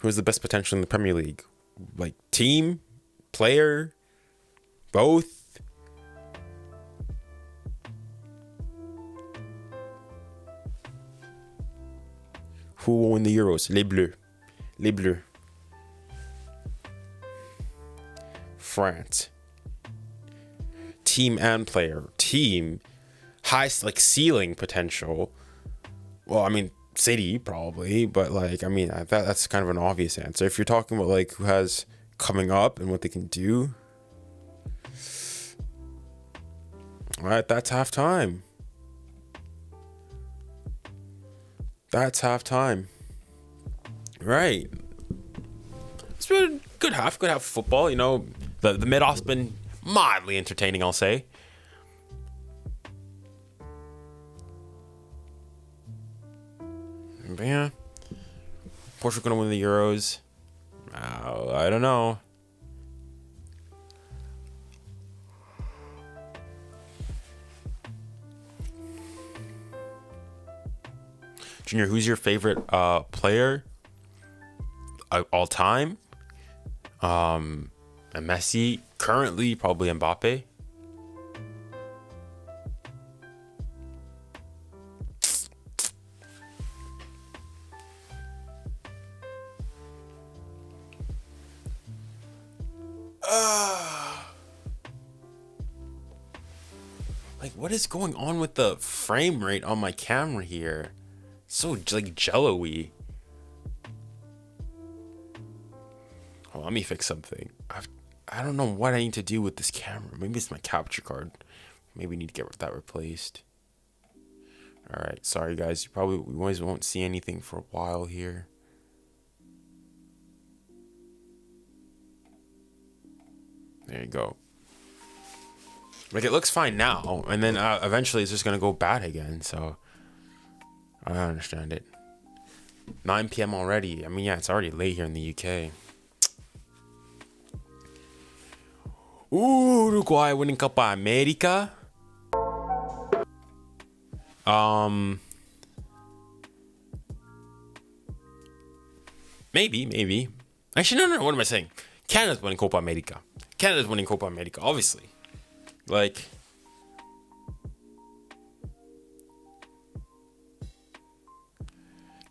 Who's the best potential in the Premier League? Like team, player, both? Who will win the Euros? Les Bleus. France. Team and player. Team, high ceiling potential. Well, I mean, City probably, but that's kind of an obvious answer. If you're talking about who has coming up and what they can do, all right, that's halftime. Right. it's been good half of football. You know, the mid-off's been mildly entertaining, I'll say. But yeah, Portugal gonna win the Euros. I don't know. Junior, who's your favorite player all time? And Messi, currently probably Mbappe. Like, what is going on with the frame rate on my camera here? So like jello-y. Oh, let me fix something. I don't know what I need to do with this camera. Maybe it's my capture card. Maybe we need to get that replaced. All right, sorry guys. We always won't see anything for a while here. There you go. Like, it looks fine now, and then eventually it's just gonna go bad again. So I don't understand it. 9 p.m. already. I mean, yeah, it's already late here in the UK. Uruguay winning Copa America. Maybe. Actually, no. What am I saying? Canada's winning Copa America. Canada's winning Copa America, obviously. Like,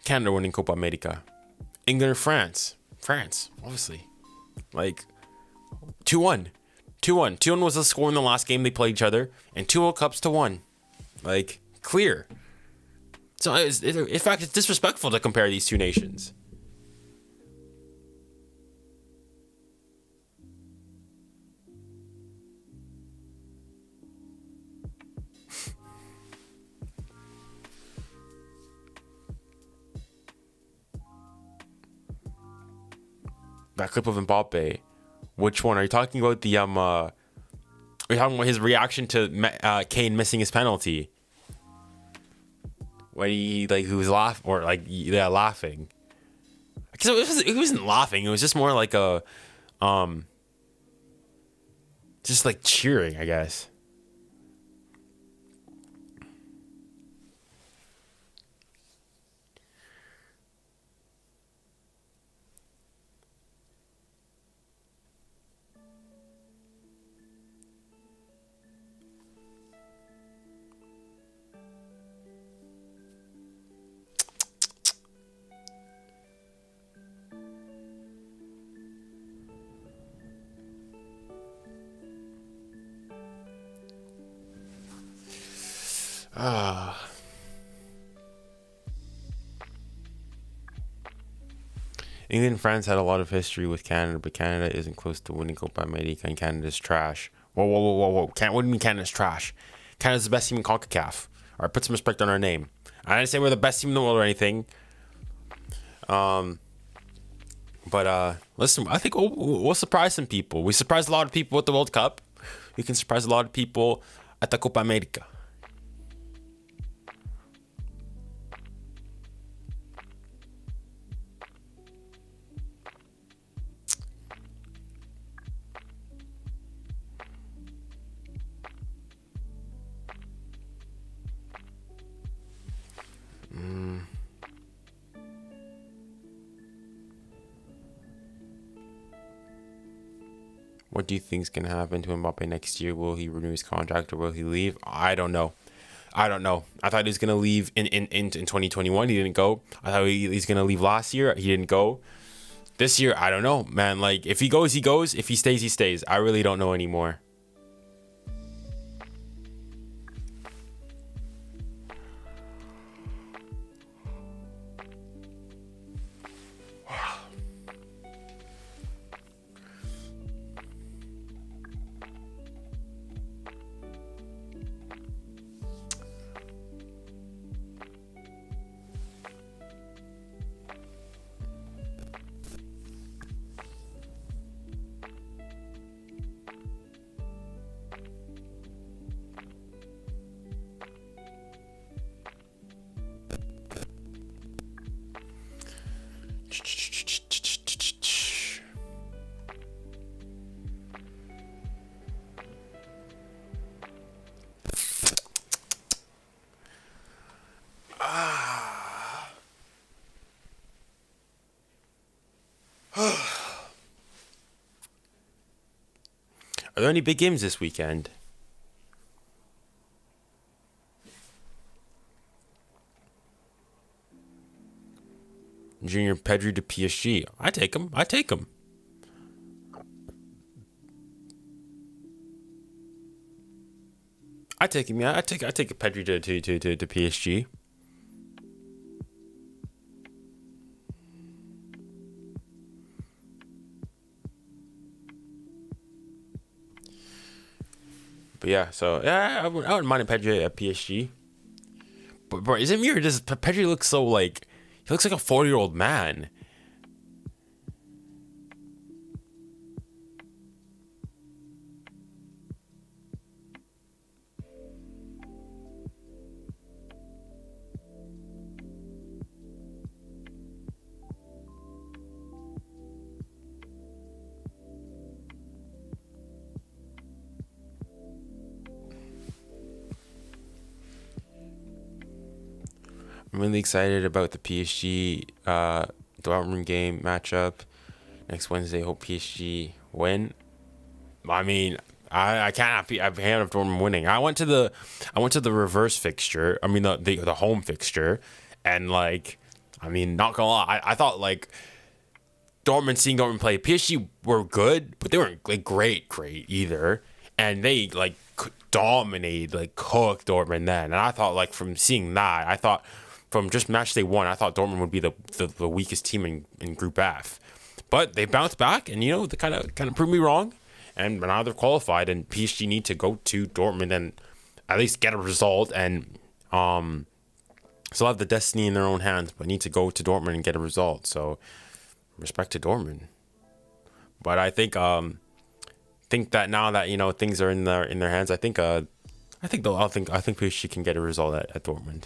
Canada winning Copa America. England or France? France, obviously. Like, 2-1. 2-1. 2-1 was the score in the last game they played each other, and 2 World Cups to 1. Like, clear. So, in fact, it's disrespectful to compare these two nations. That clip of Mbappe. Which one are you talking about? The are you talking about his reaction to Kane missing his penalty? When he was laughing, or laughing. Because it wasn't laughing. It was just more like a just like cheering, I guess. England and France had a lot of history with Canada, but Canada isn't close to winning Copa America, and Canada's what do you mean Canada's trash? Canada's the best team in CONCACAF. All right, put some respect on our name. I didn't say we're the best team in the world or anything. But listen, I think we'll surprise some people. We surprised a lot of people with the World Cup. We can surprise a lot of people at the Copa America. What do you think is going to happen to Mbappe next year? Will he renew his contract or will he leave? I don't know. I thought he was going to leave in 2021. He didn't go. I thought he's going to leave last year. He didn't go. This year, I don't know, man. Like, if he goes, he goes. If he stays, he stays. I really don't know anymore. Are there any big games this weekend? Junior Pedri to PSG. I take him. I take him. I take him. Yeah, I take a Pedri to PSG. But yeah, so yeah, I wouldn't mind a Pedri at PSG. But bro, is it me or does Pedri look so like he looks like a 40-year-old man? I'm really excited about the PSG Dortmund game matchup next Wednesday. Hope PSG win. I mean, I can't be a fan of Dortmund winning. I went to the reverse fixture. I mean the home fixture, and like, I mean, not gonna lie, I thought like seeing Dortmund play, PSG were good, but they weren't like great either, and they like dominated, like cooked Dortmund then. And I thought like from seeing that, I thought from just match day one, I thought Dortmund would be the weakest team in Group F, but they bounced back, and you know they kind of proved me wrong. And now they're qualified, and PSG need to go to Dortmund and at least get a result, and still have the destiny in their own hands, but need to go to Dortmund and get a result. So respect to Dortmund. But I think that now that you know things are in their hands, I think PSG can get a result at Dortmund.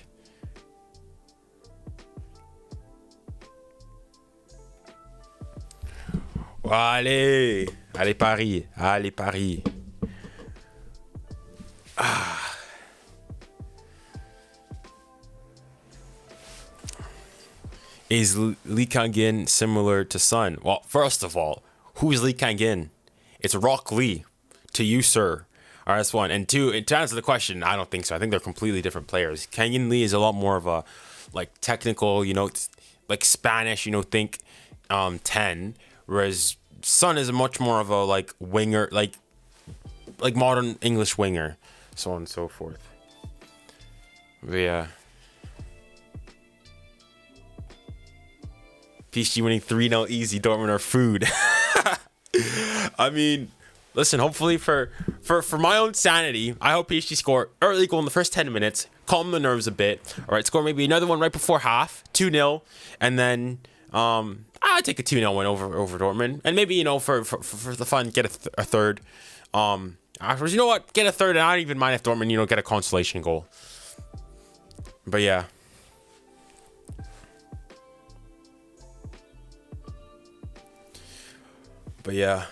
Allez Paris, allez Paris. Is Lee Kang-in similar to Son? Well, first of all, who is Lee Kang-in? It's Rock Lee. To you, sir. All right, that's one. And two, to answer the question, I don't think so. I think they're completely different players. Kang-in Lee is a lot more of a like technical, you know, like Spanish, you know, think 10, whereas Son is much more of a like winger, like modern English winger, so on and so forth. But yeah. PSG winning 3-0 easy. Dortmund are food. I mean, listen, hopefully for my own sanity, I hope PSG score early goal in the first 10 minutes, calm the nerves a bit. All right, score maybe another one right before half, 2-0, and then I take a 2-0 win over Dortmund, and maybe, you know, for the fun, get a third. Afterwards, you know what, get a third, and I don't even mind if Dortmund, you know, get a consolation goal. But yeah. But yeah.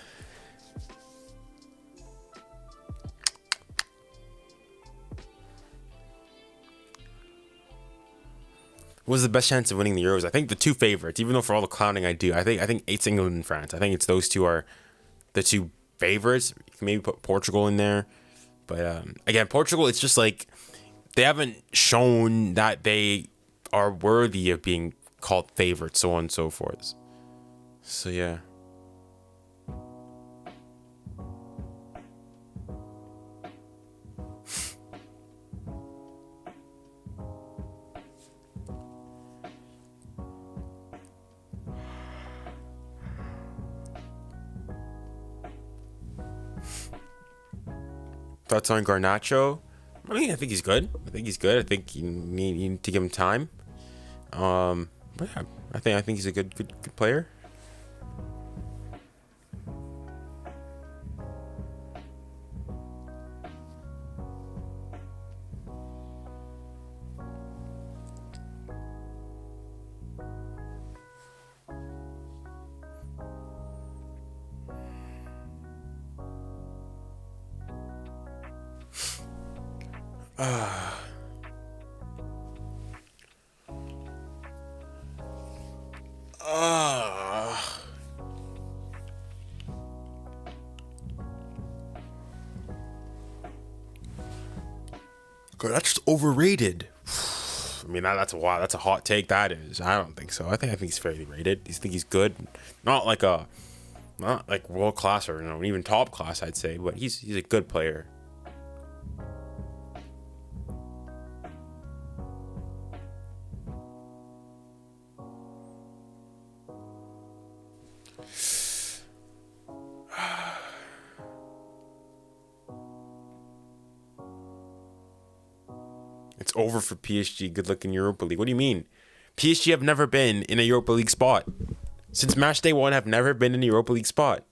What's the best chance of winning the Euros? I think the two favorites, even though for all the clowning I do, I think it's England and France. I think it's those two are the two favorites. You can maybe put Portugal in there. But again, Portugal, it's just like they haven't shown that they are worthy of being called favorites, so on and so forth. So yeah. Thoughts on Garnacho? I mean, I think he's good. I think you need to give him time. But yeah, I think he's a good player. God, that's just overrated. I mean, that's a wow. That's a hot take. That is. I don't think so. I think he's fairly rated. I think he's good. Not like world class or even top class, I'd say, but he's a good player. It's over for PSG. Good luck in Europa League. What do you mean? PSG have never been in a Europa League spot. Since match day 1, have never been in a Europa League spot.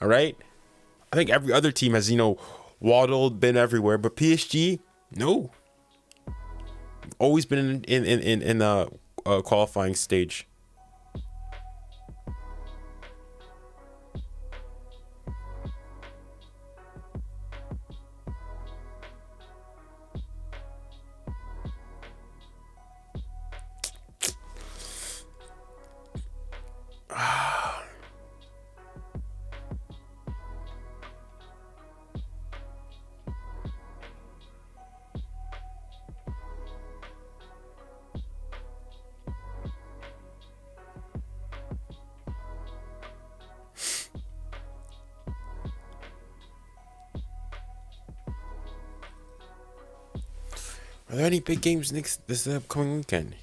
All right? I think every other team has, waddled, been everywhere. But PSG, no. Always been in the qualifying stage. Are there any big games this upcoming weekend?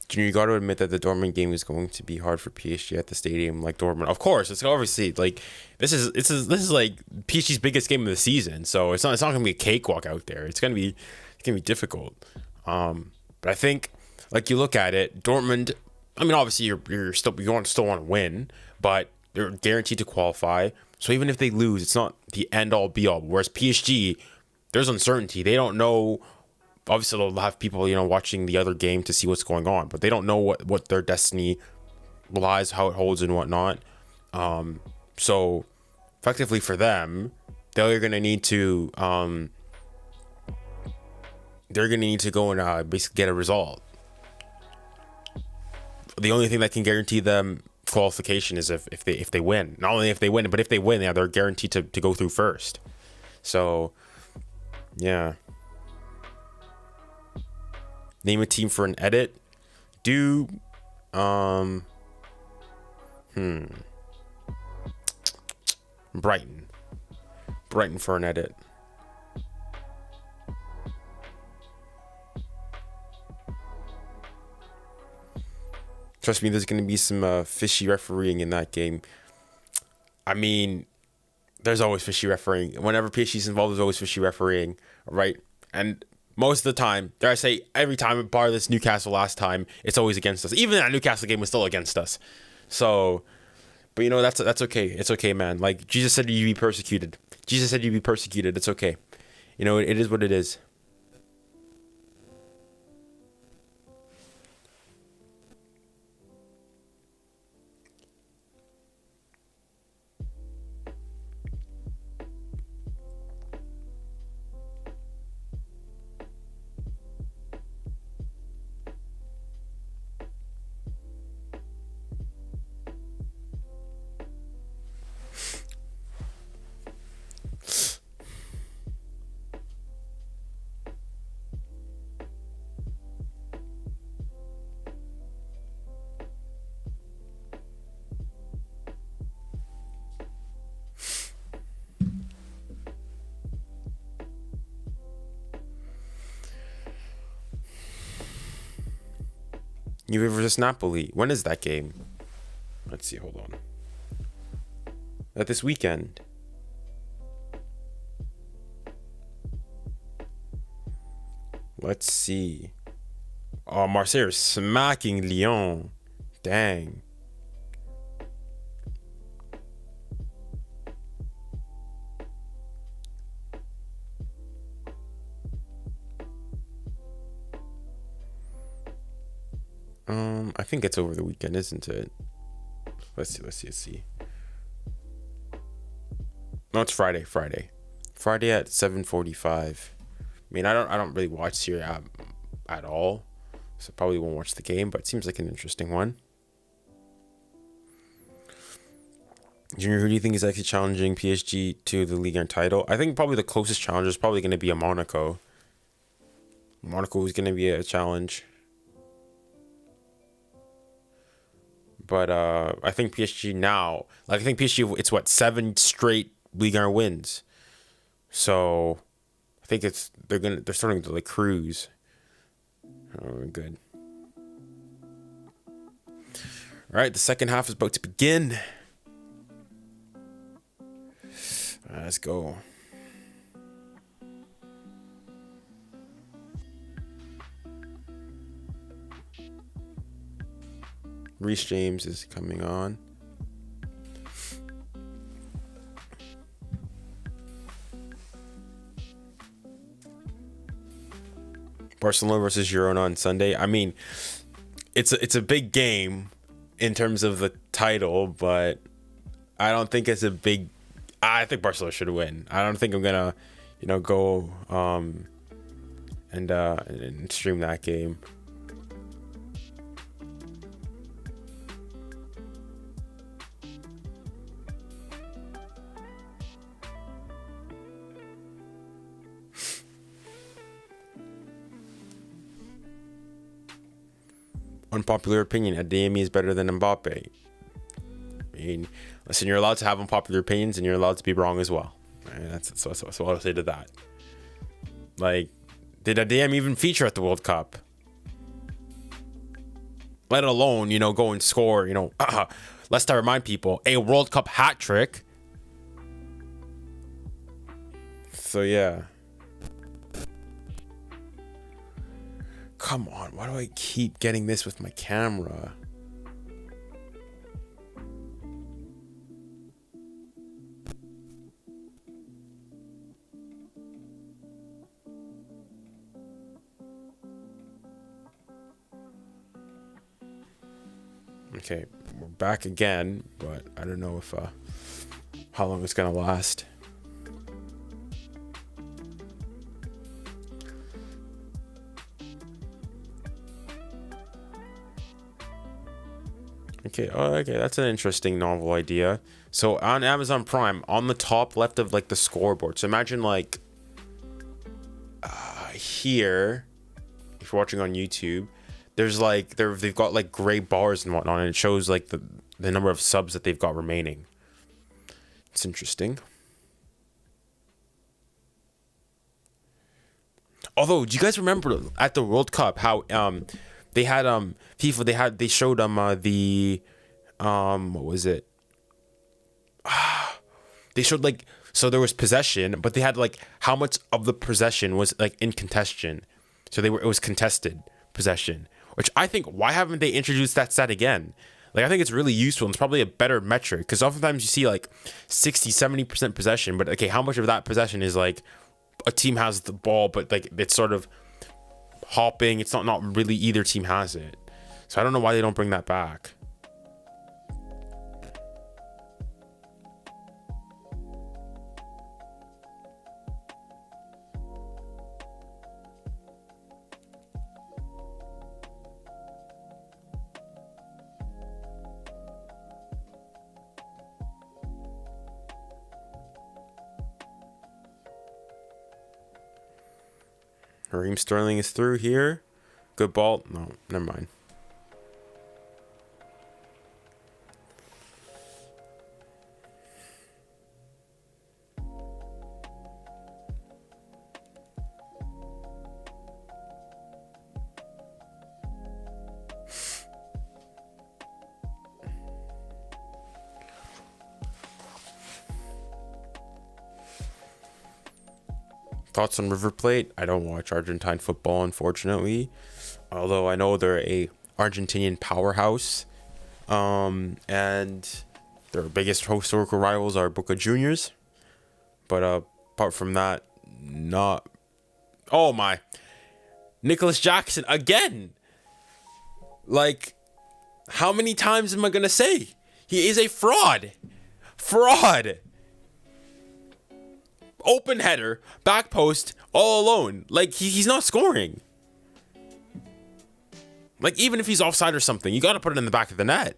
Junior, you got to admit that the Dortmund game is going to be hard for PSG at the stadium like Dortmund. Of course, it's obviously like this is like PSG's biggest game of the season, so it's not going to be a cakewalk out there. It's going to be difficult. But I think like you look at it, Dortmund. I mean, obviously you still want to win, but they're guaranteed to qualify. So even if they lose, it's not the end all be all. Whereas PSG, there's uncertainty. They don't know. Obviously, they'll have people, watching the other game to see what's going on, but they don't know what their destiny lies, how it holds, and whatnot. So effectively for them, they're gonna need to go and basically get a result. The only thing that can guarantee them qualification is if they win. Not only if they win, but if they win, they're guaranteed to go through first. So yeah. Name a team for an edit. Brighton for an edit. Trust me, there's going to be some fishy refereeing in that game. I mean, there's always fishy refereeing. Whenever PSG's involved, there's always fishy refereeing, right? And most of the time, dare I say, every time, bar this Newcastle last time, it's always against us. Even that Newcastle game was still against us. So, but that's okay. It's okay, man. Like, Jesus said you'd be persecuted. Jesus said you'd be persecuted. It's okay. It is what it is. Juve versus Napoli. When is that game? Let's see. Hold on. This weekend. Let's see. Oh, Marseille is smacking Lyon. Dang. I think it's over the weekend, isn't it? Let's see. No, it's Friday at 7:45. I mean, I don't really watch Serie A at all, so probably won't watch the game, but it seems like an interesting one. Junior, who do you think is actually challenging PSG to the Ligue 1 title? I think probably the closest challenger is probably going to be a Monaco. Monaco is going to be a challenge. But I think PSG now, like I think PSG, it's what, 7 straight Ligue 1 wins. So I think they're starting to like cruise. Oh, good. All right, the second half is about to begin. Let's go. Reece James is coming on. Barcelona versus Girona on Sunday. I mean, it's a big game in terms of the title, but I don't think it's a big. I think Barcelona should win. I don't think I'm gonna, go and stream that game. Unpopular opinion: Adeyemi is better than Mbappe. I mean, listen, you're allowed to have unpopular opinions, and you're allowed to be wrong as well. And that's what I'll say to that. Like, did Adeyemi even feature at the World Cup? Let alone, go and score, let's remind people, a World Cup hat trick. So, yeah. Come on, why do I keep getting this with my camera? Okay, we're back again, but I don't know if how long it's gonna last. Okay, that's an interesting novel idea. So on Amazon Prime, on the top left of like the scoreboard. So imagine like here, if you're watching on YouTube, there's like they've got like gray bars and whatnot, and it shows like the number of subs that they've got remaining. It's interesting. Although, do you guys remember at the World Cup how they had FIFA, they showed the what was it? They showed like, so there was possession, but they had like how much of the possession was like in contention. So it was contested possession, which I think, why haven't they introduced that stat again? Like, I think it's really useful. And it's probably a better metric, because oftentimes you see like 60-70% possession, but okay, how much of that possession is like a team has the ball, but like it's sort of hopping. It's not really either team has it. So I don't know why they don't bring that back. Raheem Sterling is through here. Good ball. No, never mind. Thoughts on River Plate? I don't watch Argentine football, unfortunately. Although I know they're a Argentinian powerhouse. And their biggest historical rivals are Boca Juniors. But apart from that, not... Oh my. Nicholas Jackson, again! Like, how many times am I going to say? He is a fraud. Fraud. Open header, back post, all alone. Like, he's not scoring. Like, even if he's offside or something, you got to put it in the back of the net.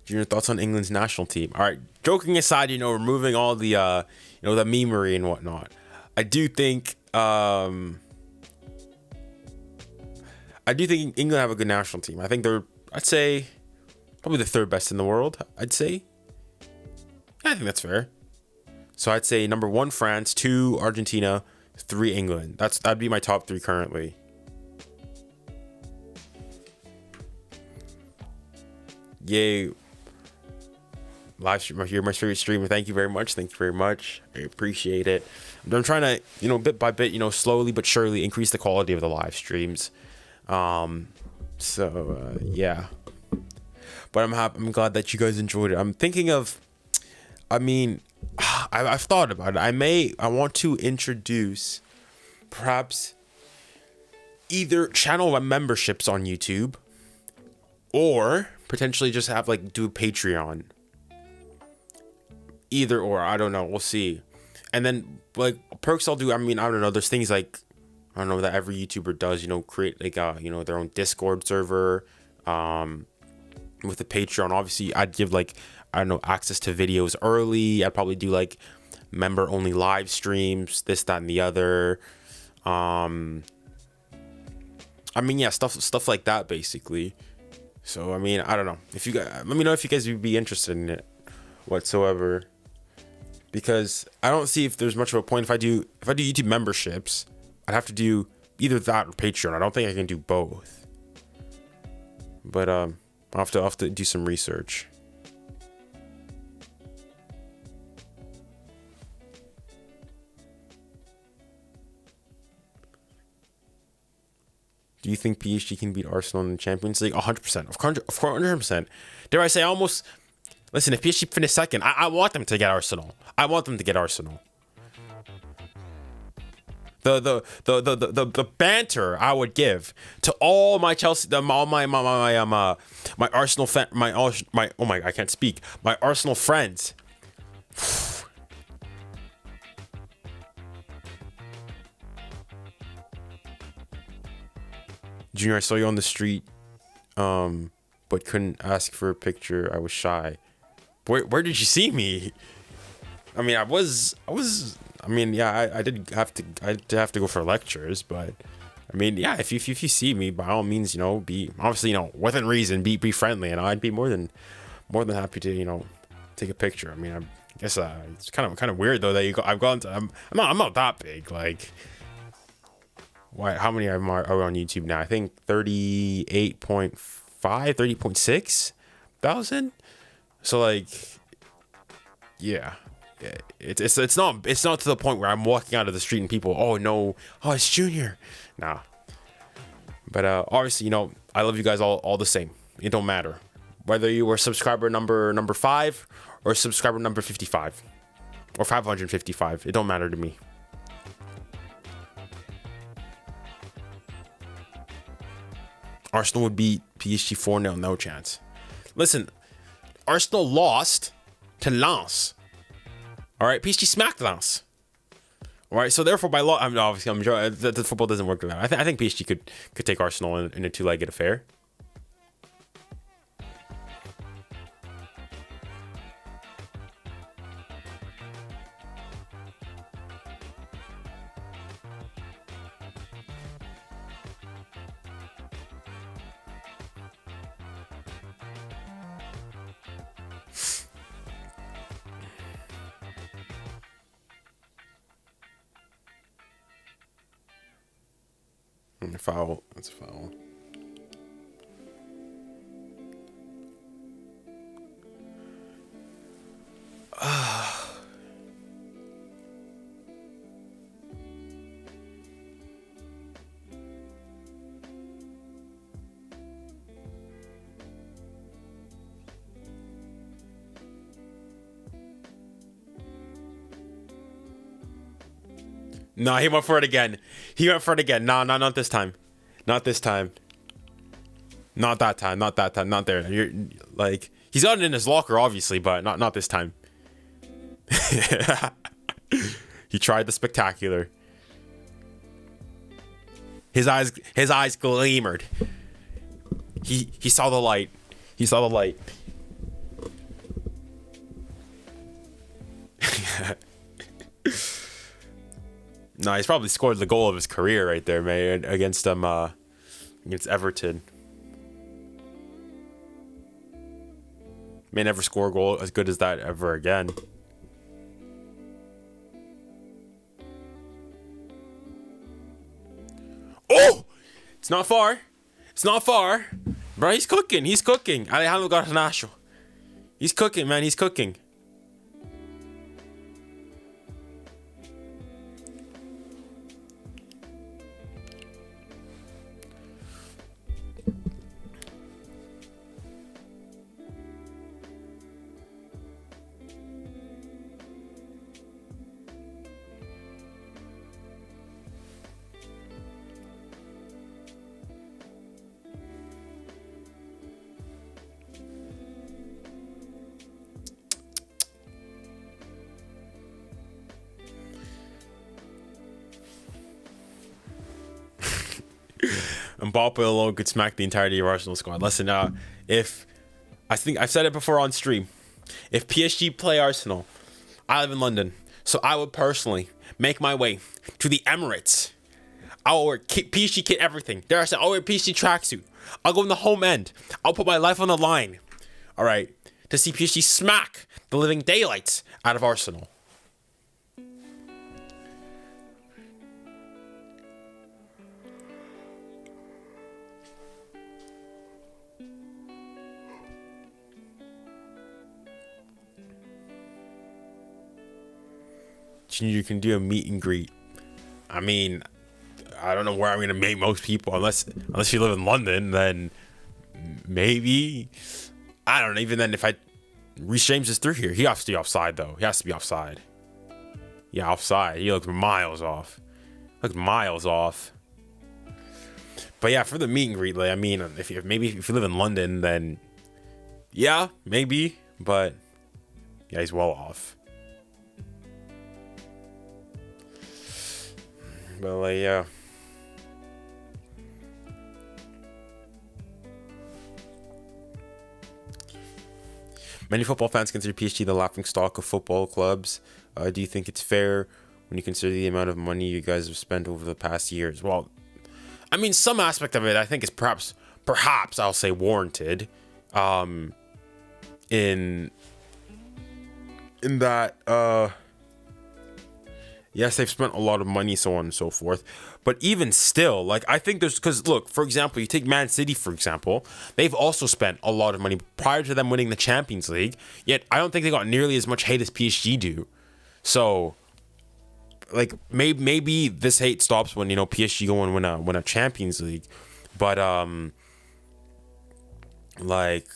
Junior, thoughts on England's national team? All right, joking aside, removing all the the memery and whatnot, I do think England have a good national team. I think I'd say probably the third best in the world. I'd say. I think that's fair. So I'd say number 1 France, 2 Argentina, 3 England. That'd be my top 3 currently. Yay. Live stream here, my favorite streamer. Thank you very much. Thank you very much. I appreciate it. I'm trying to, bit by bit, slowly but surely increase the quality of the live streams. Yeah. But I'm glad that you guys enjoyed it. I'm thinking of, I've thought about it. I want to introduce perhaps either channel memberships on YouTube or potentially just have do Patreon. Either or, I don't know. We'll see. And then perks I'll do. I don't know. There's things that every YouTuber does. Create their own Discord server. With the Patreon, obviously, I'd give access to videos early. I'd probably do member only live streams, this, that, and the other. Yeah, stuff like that basically. So I don't know if you guys, let me know if you guys would be interested in it whatsoever. Because I don't see if there's much of a point if I do YouTube memberships. I'd have to do either that or Patreon. I don't think I can do both. But I'll have to do some research. Do you think PSG can beat Arsenal in the Champions League? 100%. Of course, 100%. Dare I say almost... Listen, if PSG finish second, I want them to get Arsenal. I want them to get Arsenal. The banter I would give to all my Chelsea, all my Arsenal I can't speak. My Arsenal friends. Junior, I saw you on the street, but couldn't ask for a picture. I was shy. Where did you see me? I did have to go for lectures, but yeah, if you see me, by all means, be obviously, within reason, be friendly, and I'd be more than happy to, take a picture. I guess it's kind of weird though that I've gone to. I'm not that big. Why? How many are we on YouTube now? I think 38.5, 30.6 thousand. So yeah. It's not to the point where I'm walking out of the street and people, it's Junior. Nah. But obviously, I love you guys all the same. It don't matter whether you were subscriber number 5 or subscriber number 55 or 555. It don't matter to me. Arsenal would beat PSG 4-0, no chance. Listen, Arsenal lost to Lens. All right, PSG smacked Lens. All right, so therefore by law, obviously I'm sure the football doesn't work like that. I think PSG could take Arsenal in a 2-legged affair. Foul. That's a foul. No, he went for it again. No, not this time. Not this time. Not that time. Not there. You're he's got it in his locker, obviously, but not this time. He tried the spectacular. His eyes gleamed. He saw the light. No, he's probably scored the goal of his career right there, man, against against Everton. May never score a goal as good as that ever again. Oh! It's not far. It's not far. Bro, he's cooking. He's cooking. Alejandro Garnacho. He's cooking, man. He's cooking. Mbappe alone could smack the entirety of Arsenal squad. Listen, if I think I've said it before on stream, if PSG play Arsenal, I live in London, so I would personally make my way to the Emirates. I'll wear PSG kit, everything. There I said, I'll wear PSG tracksuit. I'll go in the home end. I'll put my life on the line. All right, to see PSG smack the living daylights out of Arsenal. Junior, you can do a meet and greet. I mean, I don't know where I'm gonna meet most people unless you live in London. Then maybe, I don't know. Even then, if Reece James is through here, he has to be offside though. He has to be offside. Yeah, offside. He looks miles off. Looks miles off. But yeah, for the meet and greet, like, I mean, if you live in London, then yeah, maybe. But yeah, he's well off. But like, yeah. Many football fans consider PSG the laughingstock of football clubs. Do you think it's fair when you consider the amount of money you guys have spent over the past years? Well, I mean, some aspect of it I think is perhaps I'll say warranted. In that yes, they've spent a lot of money, so on and so forth. But even still, like, I think there's, because look, for example, you take Man City, for example, they've also spent a lot of money prior to them winning the Champions League. Yet I don't think they got nearly as much hate as PSG do. So, like, maybe this hate stops when, you know, PSG go and win a Champions League. But like,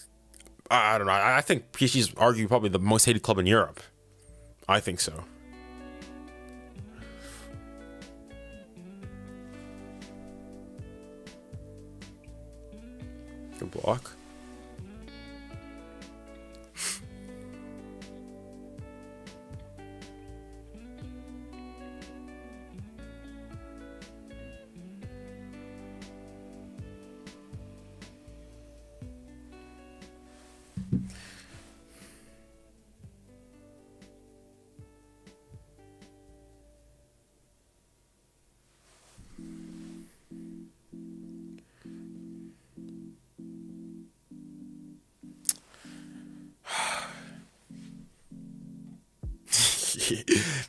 I don't know. I think PSG is arguably probably the most hated club in Europe. I think so. Good block.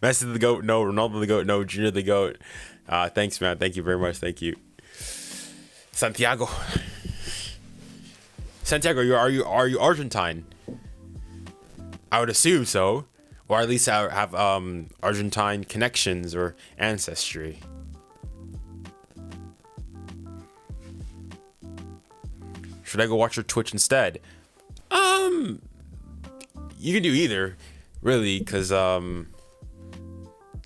Messi the GOAT, no. Ronaldo the GOAT, no. Junior the GOAT. Thanks, man. Thank you very much. Thank you. Santiago, are you Argentine? I would assume so, or at least have Argentine connections or ancestry. Should I go watch your Twitch instead? You can do either, really, because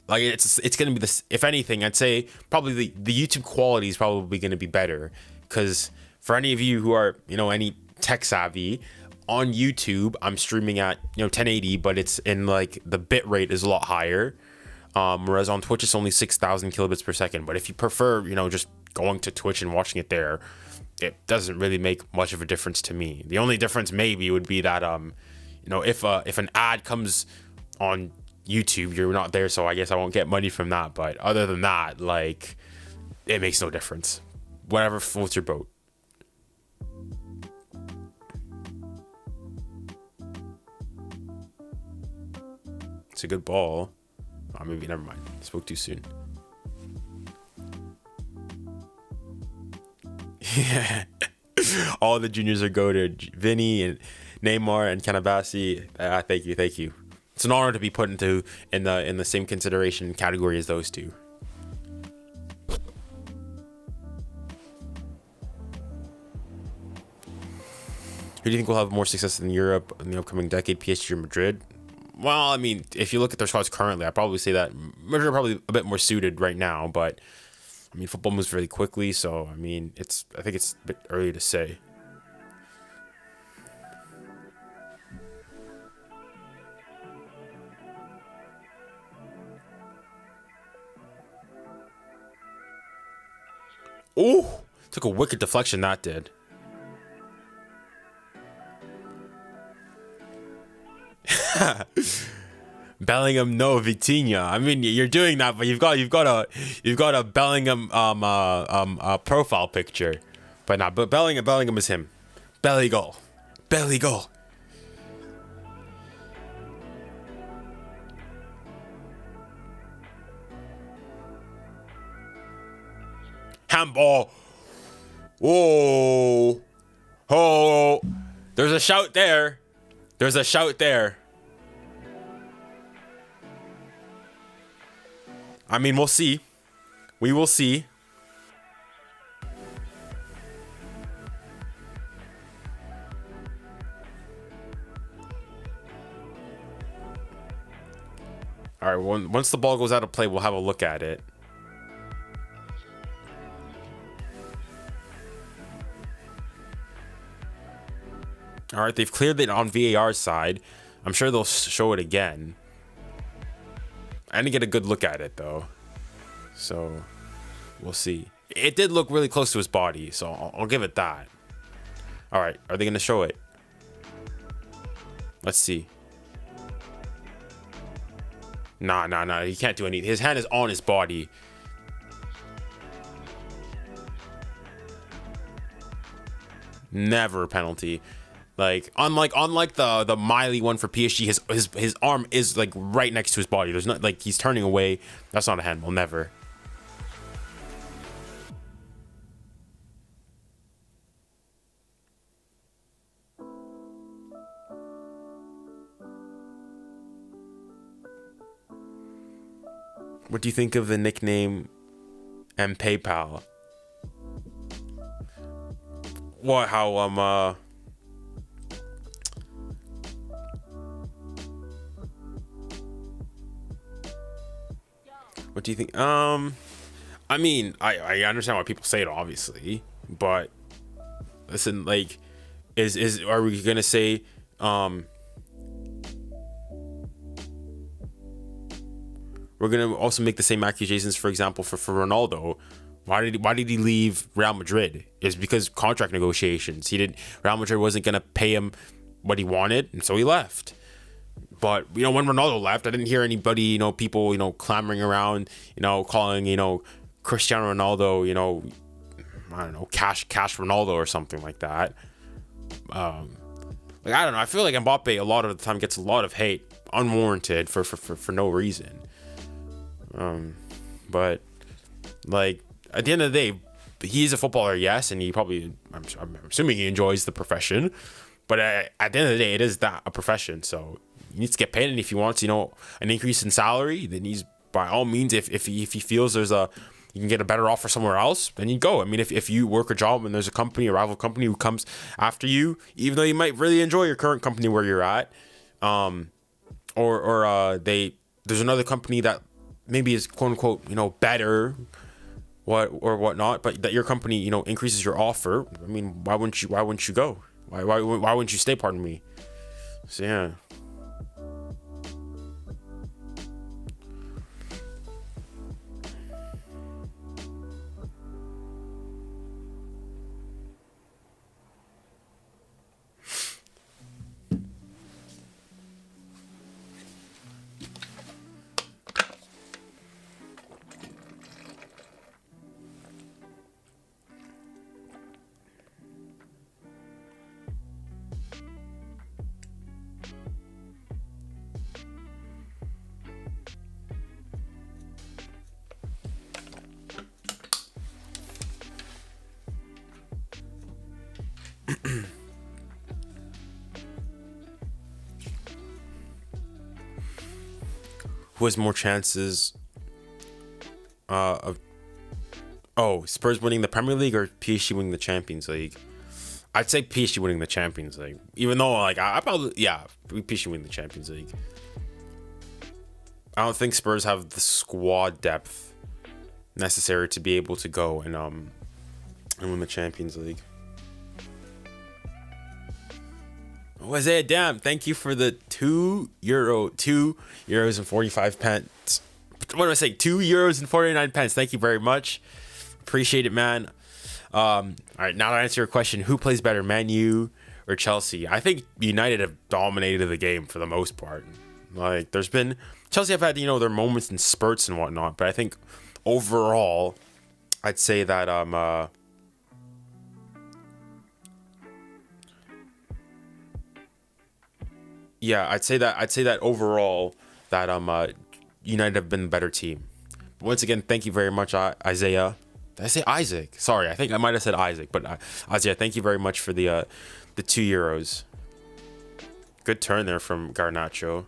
like it's gonna be this. If anything, I'd say probably the YouTube quality is probably gonna be better, because for any of you who are, you know, any tech savvy, on YouTube I'm streaming at, you know, 1080, but it's in like the bit rate is a lot higher, whereas on Twitch it's only 6,000 kilobits per second. But if you prefer, you know, just going to Twitch and watching it there, it doesn't really make much of a difference to me. The only difference maybe would be that you know, if an ad comes on YouTube, you're not there, so I guess I won't get money from that. But other than that, like, it makes no difference. Whatever floats your boat. It's a good ball. Oh, maybe never mind. Spoke too soon. Yeah. All the juniors are goated. Vinny and Neymar and Kanabassi. Thank you, thank you. It's an honor to be put into in the same consideration category as those two. Who do you think will have more success in Europe in the upcoming decade, PSG or Madrid? Well, I mean, if you look at their squads currently, I'd probably say that Madrid are probably a bit more suited right now, but I mean, football moves really quickly, so I mean, I think it's a bit early to say. Ooh, took a wicked deflection that did. Bellingham, no, Vitinha. I mean, you're doing that, but you've got a Bellingham profile picture, but not. But Bellingham is him. Belly goal. Handball. Whoa. Oh. There's a shout there. I mean, we'll see. We will see. All right, once the ball goes out of play, we'll have a look at it. All right, they've cleared it on VAR's side. I'm sure they'll show it again. I didn't get a good look at it, though. So, we'll see. It did look really close to his body, so I'll give it that. All right, are they going to show it? Let's see. Nah. He can't do anything. His hand is on his body. Never a penalty. Like unlike the 𝘚𝘼𝘈 one for PSG, his arm is like right next to his body. There's not like he's turning away. That's not a handball. Never. What do you think of the nickname 𝘚𝘗𝘋𝙆? What? How what do you think? I mean, I understand why people say it, obviously, but listen, like, are we gonna say we're gonna also make the same accusations, for example, for Ronaldo? Why did he leave Real Madrid? It's because contract negotiations. Real Madrid wasn't gonna pay him what he wanted, and so he left. But when Ronaldo left, I didn't hear anybody, people, clamoring around, calling, Cristiano Ronaldo, I don't know, cash Ronaldo or something like that. Like, I don't know. I feel like Mbappe a lot of the time gets a lot of hate, unwarranted, for no reason. But like at the end of the day, he's a footballer, yes, and I'm assuming he enjoys the profession. But at the end of the day, it is a profession, so he needs to get paid. And if he wants, an increase in salary, then he's by all means. If he feels you can get a better offer somewhere else, then you go. I mean, if you work a job and there's a rival company who comes after you, even though you might really enjoy your current company where you're at, there's another company that maybe is quote unquote better, whatnot, but that your company increases your offer. I mean, why wouldn't you go? Why wouldn't you stay? Pardon me. So yeah. who has more chances of Spurs winning the Premier League or PSG winning the Champions League? I'd say PSG winning the Champions League, even though like I probably PSG winning the Champions League. I don't think Spurs have the squad depth necessary to be able to go and win the Champions League. 𝘂𝙧𝘏𝑜𝘠, damn, thank you for the €2.45. What do I say? €2.49. Thank you very much. Appreciate it, man. All right, now to answer your question, who plays better, Man U or Chelsea? I think United have dominated the game for the most part. Like, there's been Chelsea have had, you know, their moments and spurts and whatnot, but I think overall, I'd say that I'd say that overall that United have been the better team. But once again, thank you very much, Isaiah. Did I say Isaac? Sorry, I think I might have said Isaac, but Isaiah, thank you very much for the €2. Good turn there from Garnacho.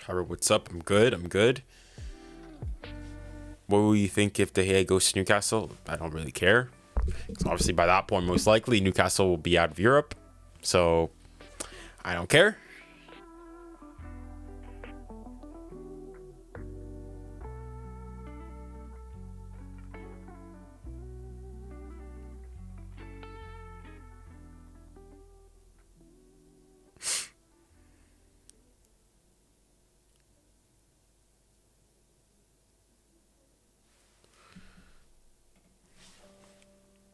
Howard, what's up? I'm good. What will you think if De Gea goes to Newcastle? I don't really care. Because obviously by that point, most likely, Newcastle will be out of Europe. So, I don't care.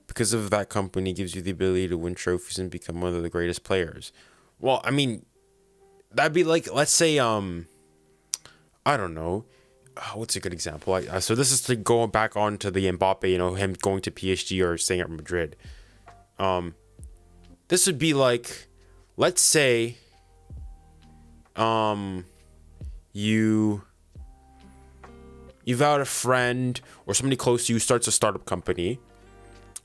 Because of that company gives you the ability to win trophies and become one of the greatest players. Well, I mean, that'd be like, let's say, I don't know. What's a good example? So this is to go back on to the 𝘍𝘋𝑒, you know, him going to PSG or staying at Madrid. This would be like, let's say, you've got a friend or somebody close to you starts a startup company,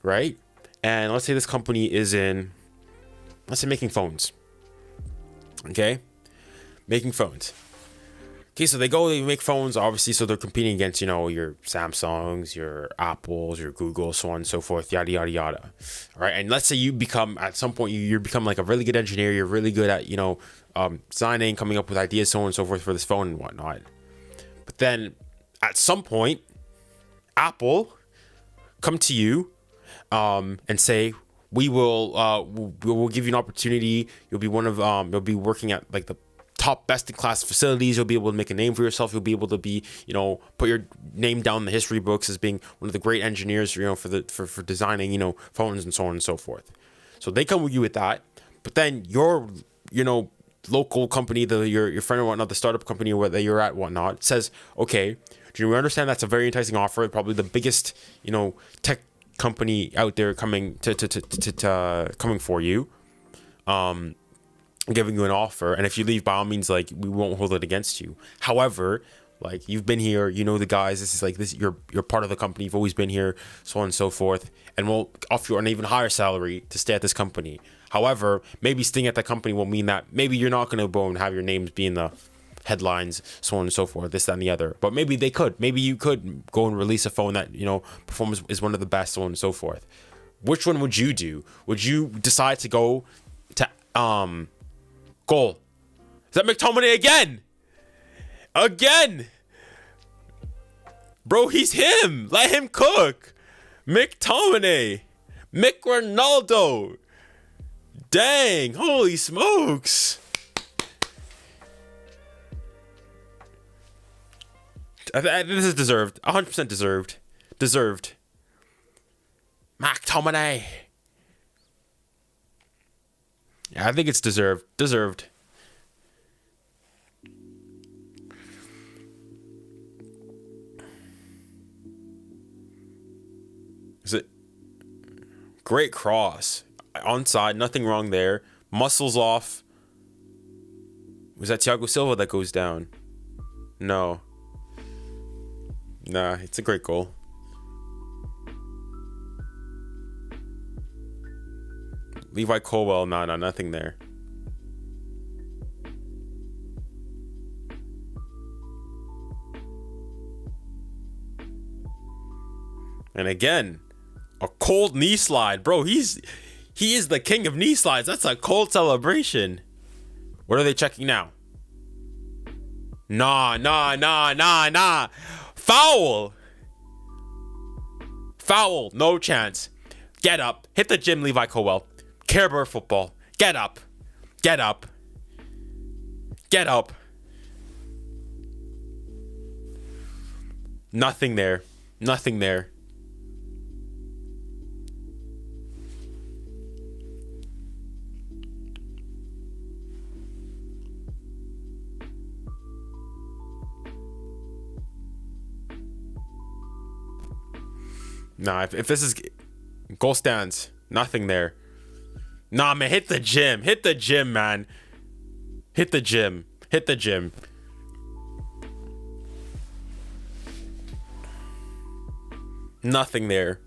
right? And let's say this company is in, let's say, making phones. Okay? Making phones. Okay, so they make phones, obviously, so they're competing against, you know, your Samsungs, your Apples, your Google, so on and so forth, yada, yada, yada. All right, and let's say you become, at some point, you become like a really good engineer, you're really good at, you know, designing, coming up with ideas, so on and so forth for this phone and whatnot. But then, at some point, Apple come to you, and say, we will give you an opportunity. You'll be you'll be working at like the top best in class facilities. You'll be able to make a name for yourself. You'll be able to be, you know, put your name down in the history books as being one of the great engineers, you know, for designing, you know, phones and so on and so forth. So they come with you with that, but then your, you know, local company, your friend or whatnot, the startup company or that you're at whatnot, says, okay, do you understand that's a very enticing offer, probably the biggest, you know, tech company out there coming coming for you, giving you an offer, and if you leave, by all means, like, we won't hold it against you. However, like, you've been here, you know the guys, this is like this, you're part of the company, you've always been here, so on and so forth, and we'll offer you an even higher salary to stay at this company. However, maybe staying at that company will mean that maybe you're not going to go and have your names be in the headlines, so on and so forth, this, that, and the other. But maybe they could. Maybe you could go and release a phone that, you know, performance is one of the best, so on and so forth. Which one would you do? Would you decide to go to goal? Is that McTominay again? Again! Bro, he's him! Let him cook! McTominay! Mick Ronaldo! Dang! Holy smokes! This is deserved. 100% deserved. Deserved. McTominay. Yeah, I think it's deserved. Deserved. Is it? Great cross. Onside. Nothing wrong there. Muscles off. Was that Thiago Silva that goes down? No. Nah, it's a great goal. 𝘂𝙀𝘼𝘍𝑜𝑙, no, nothing there. And again, a cold knee slide. Bro, he is the king of knee slides. That's a cold celebration. What are they checking now? Nah. Foul. Foul. No chance. Get up. Hit the gym, 𝘂𝙀𝘍𝑜𝑙. Care Bear football. Get up. Get up. Get up. Nothing there. Nothing there. Nah, if this is goal stands, nothing there. Nah, man, hit the gym. Hit the gym, man. Hit the gym. Hit the gym. Nothing there.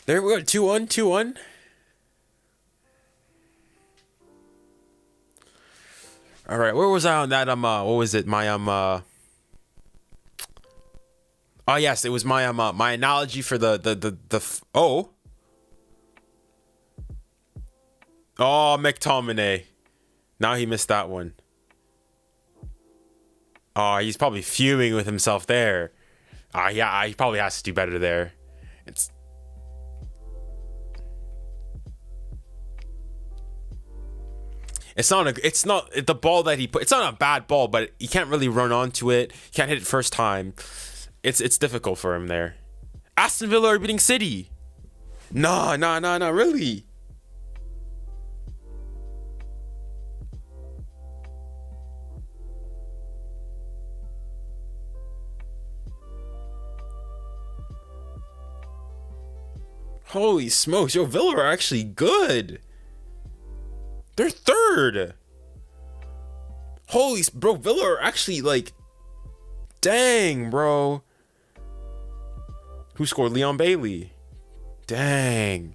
There we go. 2-1, 2-1. All right, where was I on that? What was it? My oh yes, it was my my analogy for oh McTominay. Now he missed that one. Oh, he's probably fuming with himself there. Yeah, he probably has to do better there. It's not the ball that he put. It's not a bad ball, but you can't really run onto it. You can't hit it first time. It's difficult for him there. Aston Villa are beating City. Nah, really. Holy smokes, yo, Villa are actually good. They're third. Holy, bro, Villa are actually like, dang, bro. Who scored? Leon Bailey. Dang.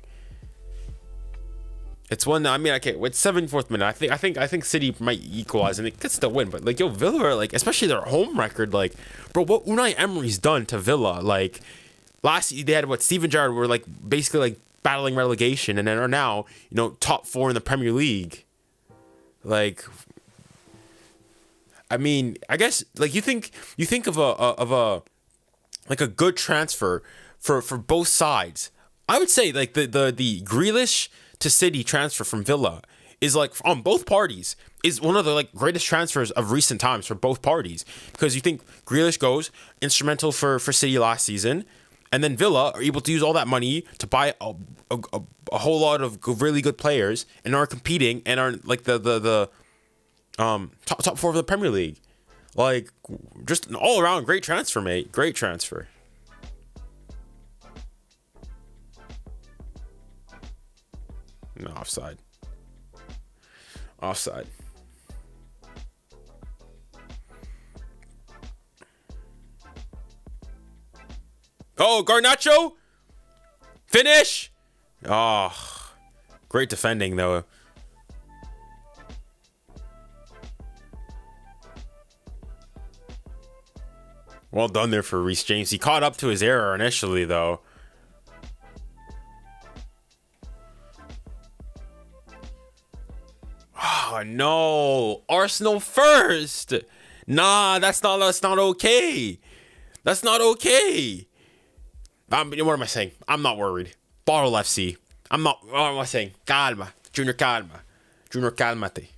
It's one. I mean, okay, it's 74th minute. I think City might equalize and it could still win. But like, yo, Villa are like, especially their home record. Like, bro, what Unai Emery's done to Villa. Like, last year they had what Steven Gerrard were like basically like battling relegation, and then are now, you know, top 4 in the Premier League. Like, I mean, I guess like you think of a like a good transfer for both sides. I would say like the Grealish to City transfer from Villa is like on both parties is one of the like greatest transfers of recent times for both parties, because you think Grealish goes instrumental for City last season. And then Villa are able to use all that money to buy a whole lot of really good players and are competing and are like the top 4 of the Premier League. Like, just an all around great transfer, mate. Great transfer. No, offside. Offside. Oh, Garnacho! Finish! Oh, great defending, though. Well done there for Reece James. He caught up to his error initially, though. Oh, no. Arsenal first. Nah, that's not okay. That's not okay. What am I saying? I'm not worried. Bottle FC. I'm not. What am I saying? Calma. Junior calma. Junior calmate.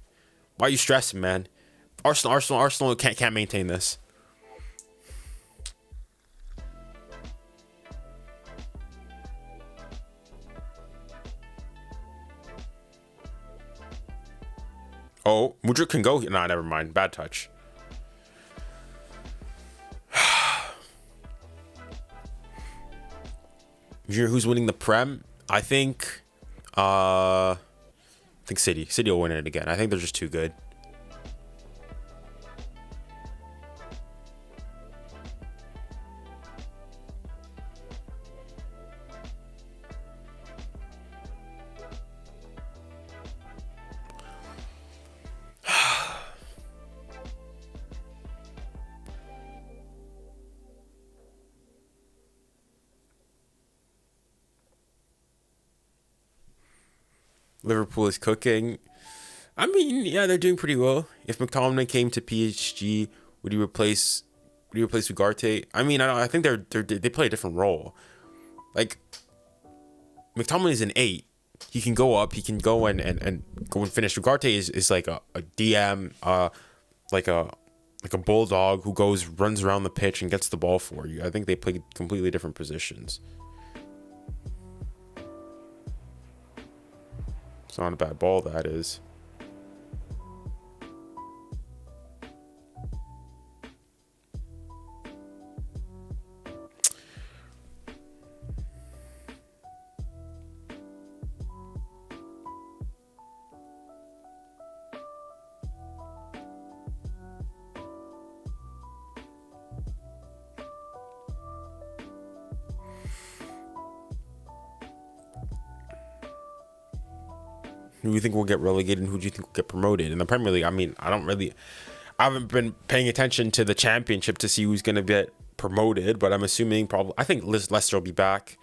Why are you stressing, man? Arsenal can't maintain this. Oh, Mudryk can go. Nah, never mind. Bad touch. Who's winning the Prem? I think City will win it again. I think they're just too good. Liverpool is cooking. I mean, yeah, they're doing pretty well. If McTominay came to PSG, would he replace Ugarte? I mean, I think they play a different role. Like, McTominay is an 8. He can go up. He can go and go and finish. Ugarte is like a DM, like a bulldog who runs around the pitch and gets the ball for you. I think they play completely different positions. It's not a bad ball, that is. Who do you think will get relegated and who do you think will get promoted? In the Premier League, I mean, I haven't been paying attention to the Championship to see who's going to get promoted, but I'm assuming I think Leicester will be back.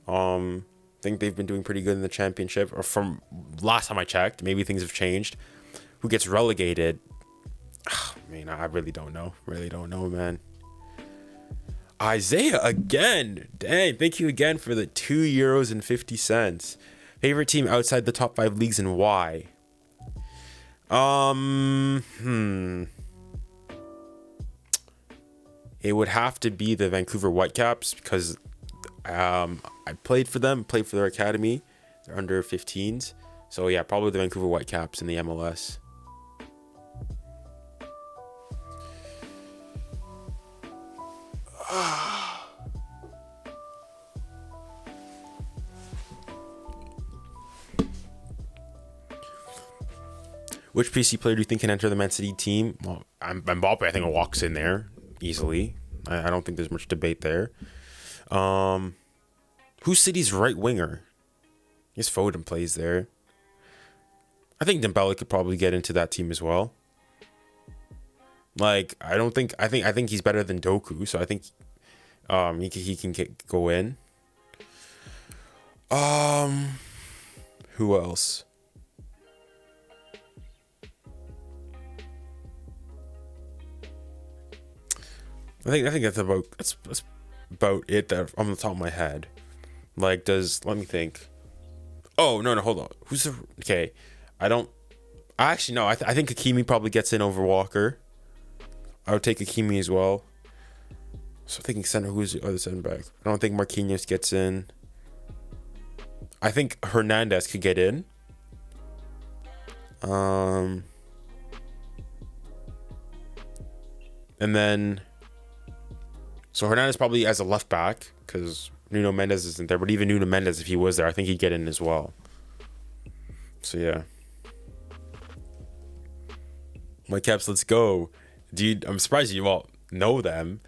I think they've been doing pretty good in the Championship, or from last time I checked. Maybe things have changed. Who gets relegated? I mean, I really don't know. Really don't know, man. Isaiah again. Dang, thank you again for the €2.50. Favorite team outside the top 5 leagues and why? It would have to be the Vancouver Whitecaps because I played for them, played for their academy. They're under 15s. So yeah, probably the Vancouver Whitecaps in the MLS. Which PC player do you think can enter the Man City team? Well, Mbappe, I think, walks in there easily. I don't think there's much debate there. Who's City's right winger? I guess Foden plays there. I think Dembele could probably get into that team as well. Like, I think he's better than Doku, so I think he can go in. Who else? I think that's about it that on the top of my head. Like, let me think. Oh, no, hold on. Okay. I think Hakimi probably gets in over Walker. I would take Hakimi as well. So thinking center, who's the other center back? I don't think Marquinhos gets in. I think Hernandez could get in. And then, so Hernandez probably as a left back because Nuno Mendes isn't there. But even Nuno Mendes, if he was there, I think he'd get in as well. So yeah. Whitecaps, let's go. Dude, I'm surprised you all know them.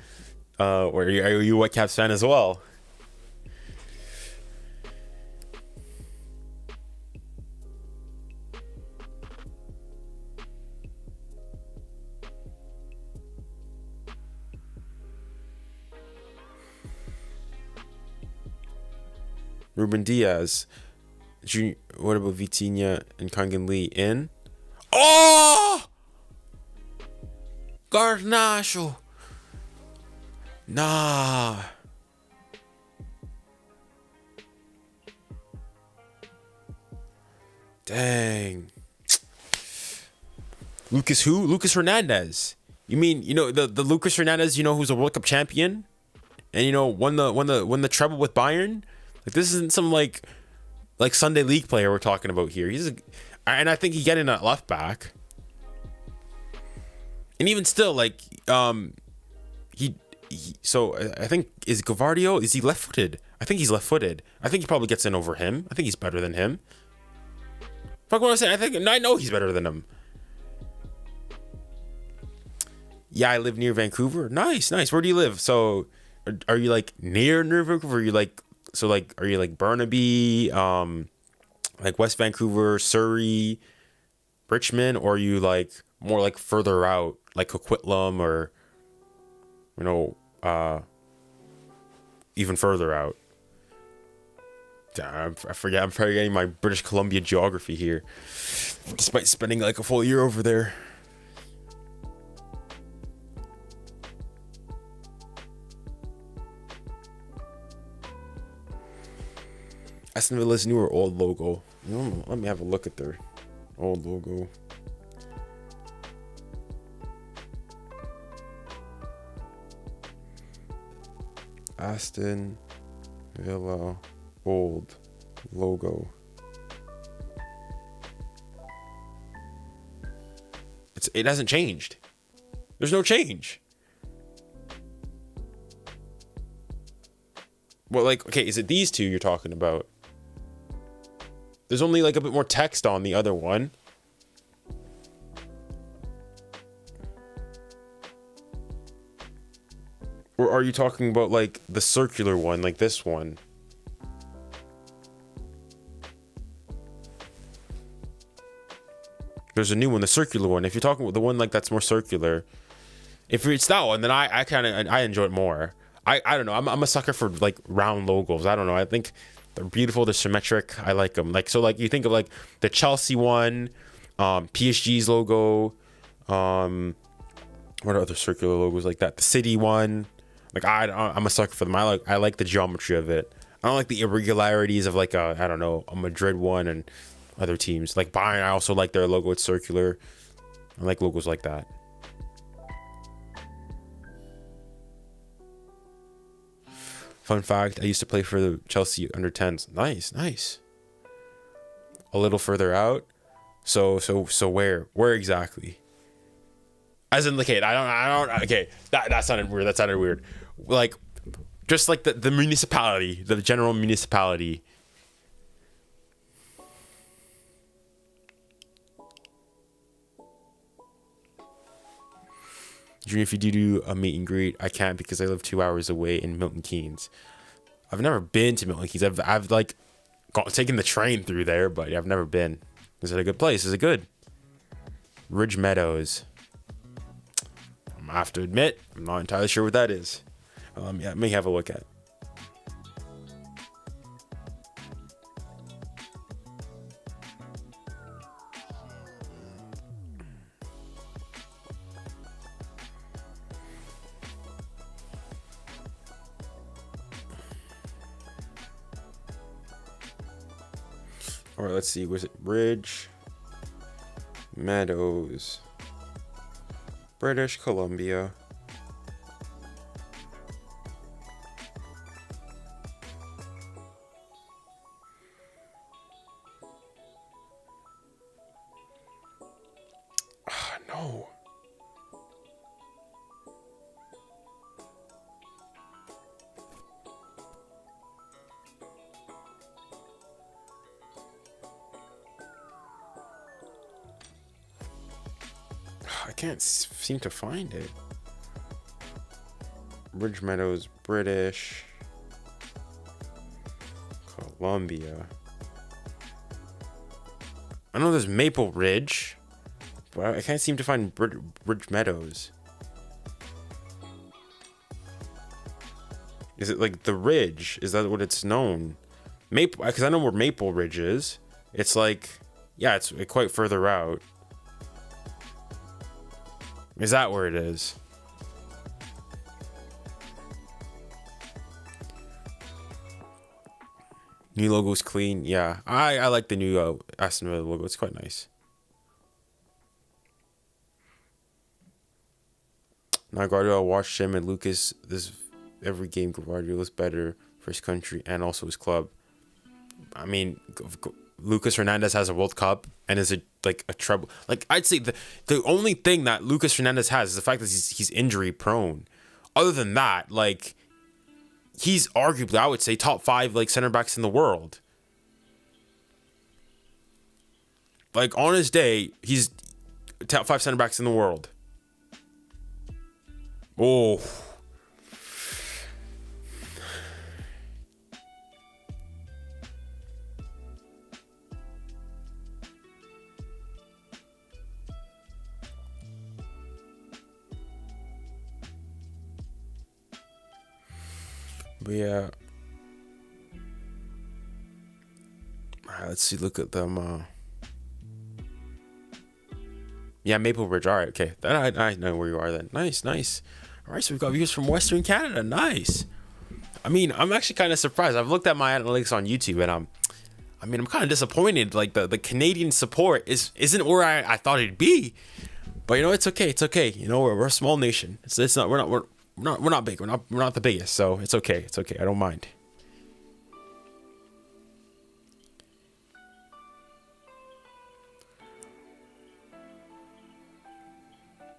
Or are you a Whitecaps fan as well? Ruben Diaz. What about Vitinha and Kangan Lee in? Oh! Garnacho. Nah. Dang. Lucas who? Lucas Hernandez. You mean, the Lucas Hernandez, who's a World Cup champion? And won the treble with Bayern? Like, this isn't some like Sunday League player we're talking about here. And I think he get in at left back. And even still, like, So I think, is Gvardio, is he left-footed? I think he's left-footed. I think he probably gets in over him. I think he's better than him. Fuck what I'm saying. I know he's better than him. Yeah, I live near Vancouver. Nice. Where do you live? So, are you like near Vancouver? Are you like, are you like Burnaby, like West Vancouver, Surrey, Richmond, or are you like more like further out, like Coquitlam, or even further out? I forget. I'm forgetting my British Columbia geography here, despite spending like a full year over there. Aston Villa's new or old logo? Let me have a look at their old logo. Aston Villa old logo. It hasn't changed. There's no change. Well, like, okay, is it these two you're talking about? There's only like a bit more text on the other one. Or are you talking about like the circular one, like this one? There's a new one, the circular one. If you're talking about the one like that's more circular, if it's that one, then I enjoy it more. I don't know. I'm a sucker for like round logos. I don't know. I think they're beautiful. They're symmetric. I like them. Like, so like you think of like the Chelsea one, PSG's logo. What are other circular logos like that? The City one. Like I'm a sucker for them. I like the geometry of it. I don't like the irregularities of like a Madrid one and other teams. Like Bayern, I also like their logo. It's circular. I like logos like that. Fun fact, I used to play for the Chelsea under 10s. Nice. A little further out. So where exactly? As in, okay, I don't. Okay, that sounded weird. Like, just like the municipality, the general municipality. Junior, if you do a meet and greet, I can't because I live 2 hours away in Milton Keynes. I've never been to Milton Keynes. I've like taken the train through there, but I've never been. Is it a good place? Is it good? Ridge Meadows. I have to admit, I'm not entirely sure what that is. Yeah, let me have a look at. All right, let's see. Was it Ridge Meadows, British Columbia? No. I can't seem to find it. Ridge Meadows, British Columbia. I know there's Maple Ridge, but I can't seem to find Ridge Meadows. Is it like the Ridge? Is that what it's known? Maple, because I know where Maple Ridge is. It's like, yeah, it's quite further out. Is that where it is? New logo's clean. Yeah, I like the new Aston Villa logo. It's quite nice. Now Guardiola watched him and Lucas this every game. Guardiola's better for his country and also his club. I mean, Lucas Fernandes has a World Cup and is a treble. Like, I'd say the only thing that Lucas Fernandes has is the fact that he's injury prone. other than that, like, he's arguably, I would say, top 5 like center backs in the world. Like, on his day, he's top 5 center backs in the world. Oh. But yeah. All right, let's see. Look at them. Yeah, Maple Ridge. All right, okay. I know where you are then. Nice, nice. All right, so we've got views from Western Canada. Nice. I mean, I'm actually kind of surprised. I've looked at my analytics on YouTube, and I'm kind of disappointed. Like, the Canadian support isn't where I thought it'd be. But you know, it's okay. It's okay. You know, we're a small nation. It's not. We're not big. We're not the biggest. So it's okay. It's okay. I don't mind.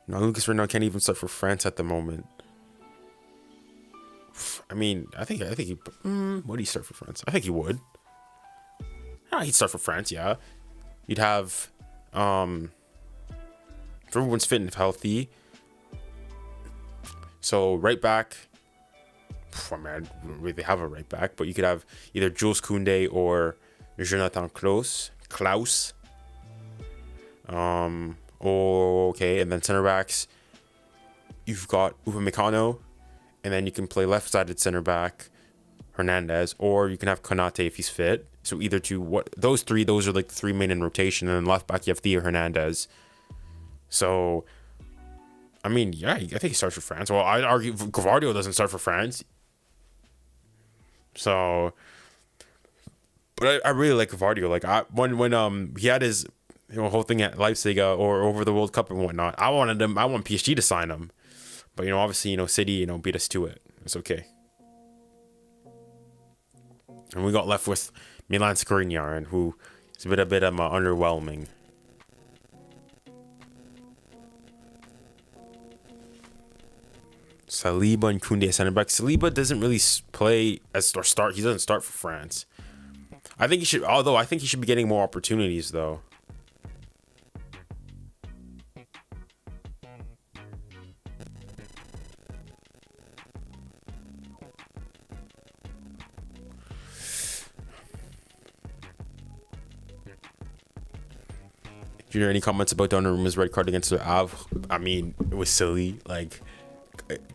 No, Lucas right now can't even start for France at the moment. I mean, I think he would he start for France? I think he would. Yeah, he'd start for France. Yeah, you'd have if everyone's fit and healthy. So right back. I mean, I don't really have a right back, but you could have either Jules Koundé or Jonathan Klaus. Oh, okay, and then center backs, you've got 𝘂𝙀𝙁, and then you can play left-sided center back Fernandes, or you can have Konate if he's fit. So either two, those are like the 3 main in rotation, and then left back you have 𝘖𝙀𝙀𝙁. So, I mean, yeah, I think he starts for France. Well, I'd argue 𝘎𝑑𝑖𝑜 doesn't start for France. So, but I really like 𝘎𝑑𝑖𝑜. Like, when he had his whole thing at Leipzig or over the World Cup and whatnot, I want PSG to sign him, but obviously City beat us to it. It's okay. And we got left with Milan Skriniar, who is a bit underwhelming. Saliba and Koundé center back. Saliba doesn't really play or start. He doesn't start for France. I think he should. Although I think he should be getting more opportunities though. Junior, any comments about Donnarumma's red card against the Havre? I mean, it was silly. Like,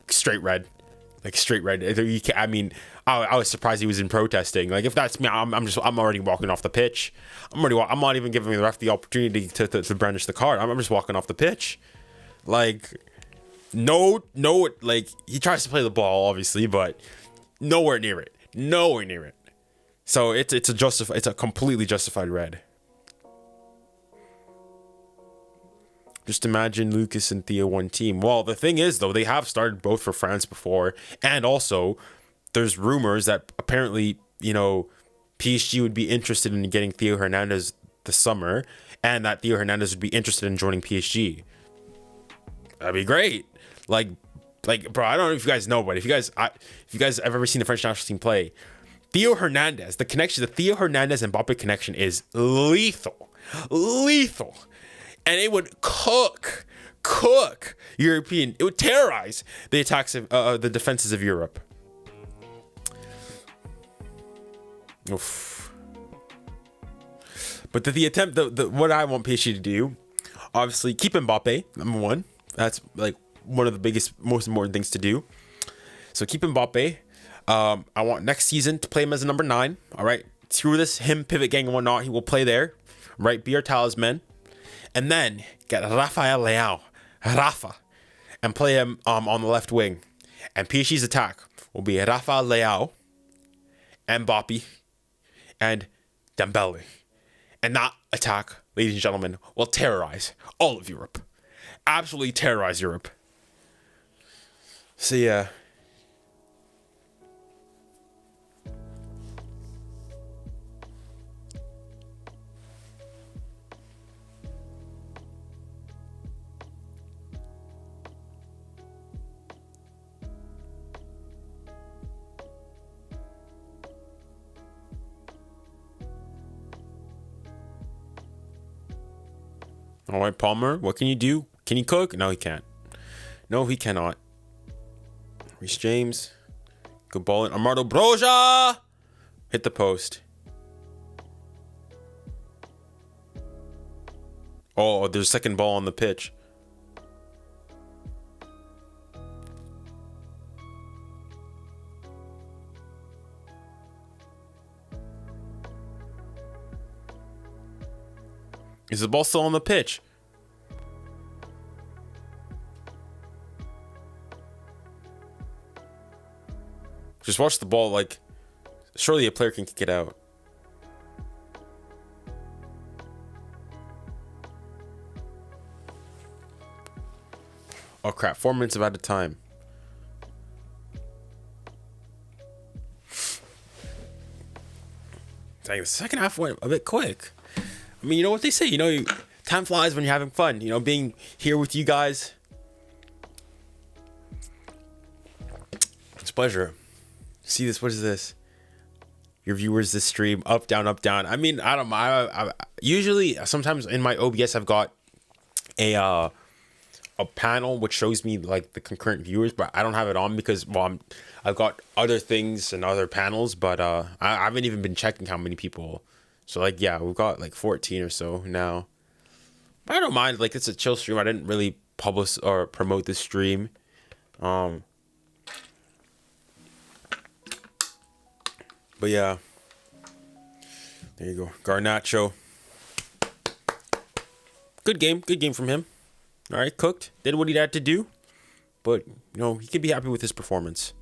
straight red. Like, straight red. I mean, I was surprised he was in protesting. Like, if that's me, I'm already walking off the pitch. I'm not even giving the ref the opportunity to brandish the card. I'm just walking off the pitch. Like, no, like, he tries to play the ball, obviously, but nowhere near it. Nowhere near it. So it's a completely justified red. Just imagine Lucas and Theo one team. Well, the thing is, though, they have started both for France before. And also, there's rumors that apparently, PSG would be interested in getting Theo Hernandez this summer. And that Theo Hernandez would be interested in joining PSG. That'd be great. Like, bro, I don't know if you guys know, but if you guys have ever seen the French national team play, Theo Hernandez, the Theo Hernandez and Mbappe connection is lethal. Lethal. And it would cook European. It would terrorize the attacks of the defenses of Europe. Oof. But the attempt, what I want PSG to do, obviously keep Mbappe, number one. That's like one of the biggest, most important things to do. So keep Mbappe. I want next season to play him as a number 9. All right. Through this him pivot gang and whatnot, he will play there. Right. Be our talisman. And then get Rafael Leão, and play him on the left wing. And PSG's attack will be Rafael Leão, Mbappe, and Dembele. And that attack, ladies and gentlemen, will terrorize all of Europe. Absolutely terrorize Europe. So yeah. All right, Palmer, what can you do? Can he cook? No, he can't. No, he cannot. Reece James. Good ball in. Armando Broja! Hit the post. Oh, there's a second ball on the pitch. Is the ball still on the pitch? Just watch the ball, like, surely a player can kick it out. Oh crap, 4 minutes of out of time. Dang, the second half went a bit quick. I mean, you know what they say, you know, time flies when you're having fun. You know, being here with you guys. It's a pleasure. See this, what is this? Your viewers this stream, up, down, up, down. I mean, I don't know. I usually, sometimes in my OBS, I've got a panel which shows me like the concurrent viewers, but I don't have it on because, well, I've got other things and other panels, but I haven't even been checking how many people. So like, yeah, we've got like 14 or so now. But I don't mind. Like, it's a chill stream. I didn't really publish or promote this stream. But yeah, there you go. Garnacho. Good game from him. All right, cooked. Did what he had to do. But, you know, he could be happy with his performance.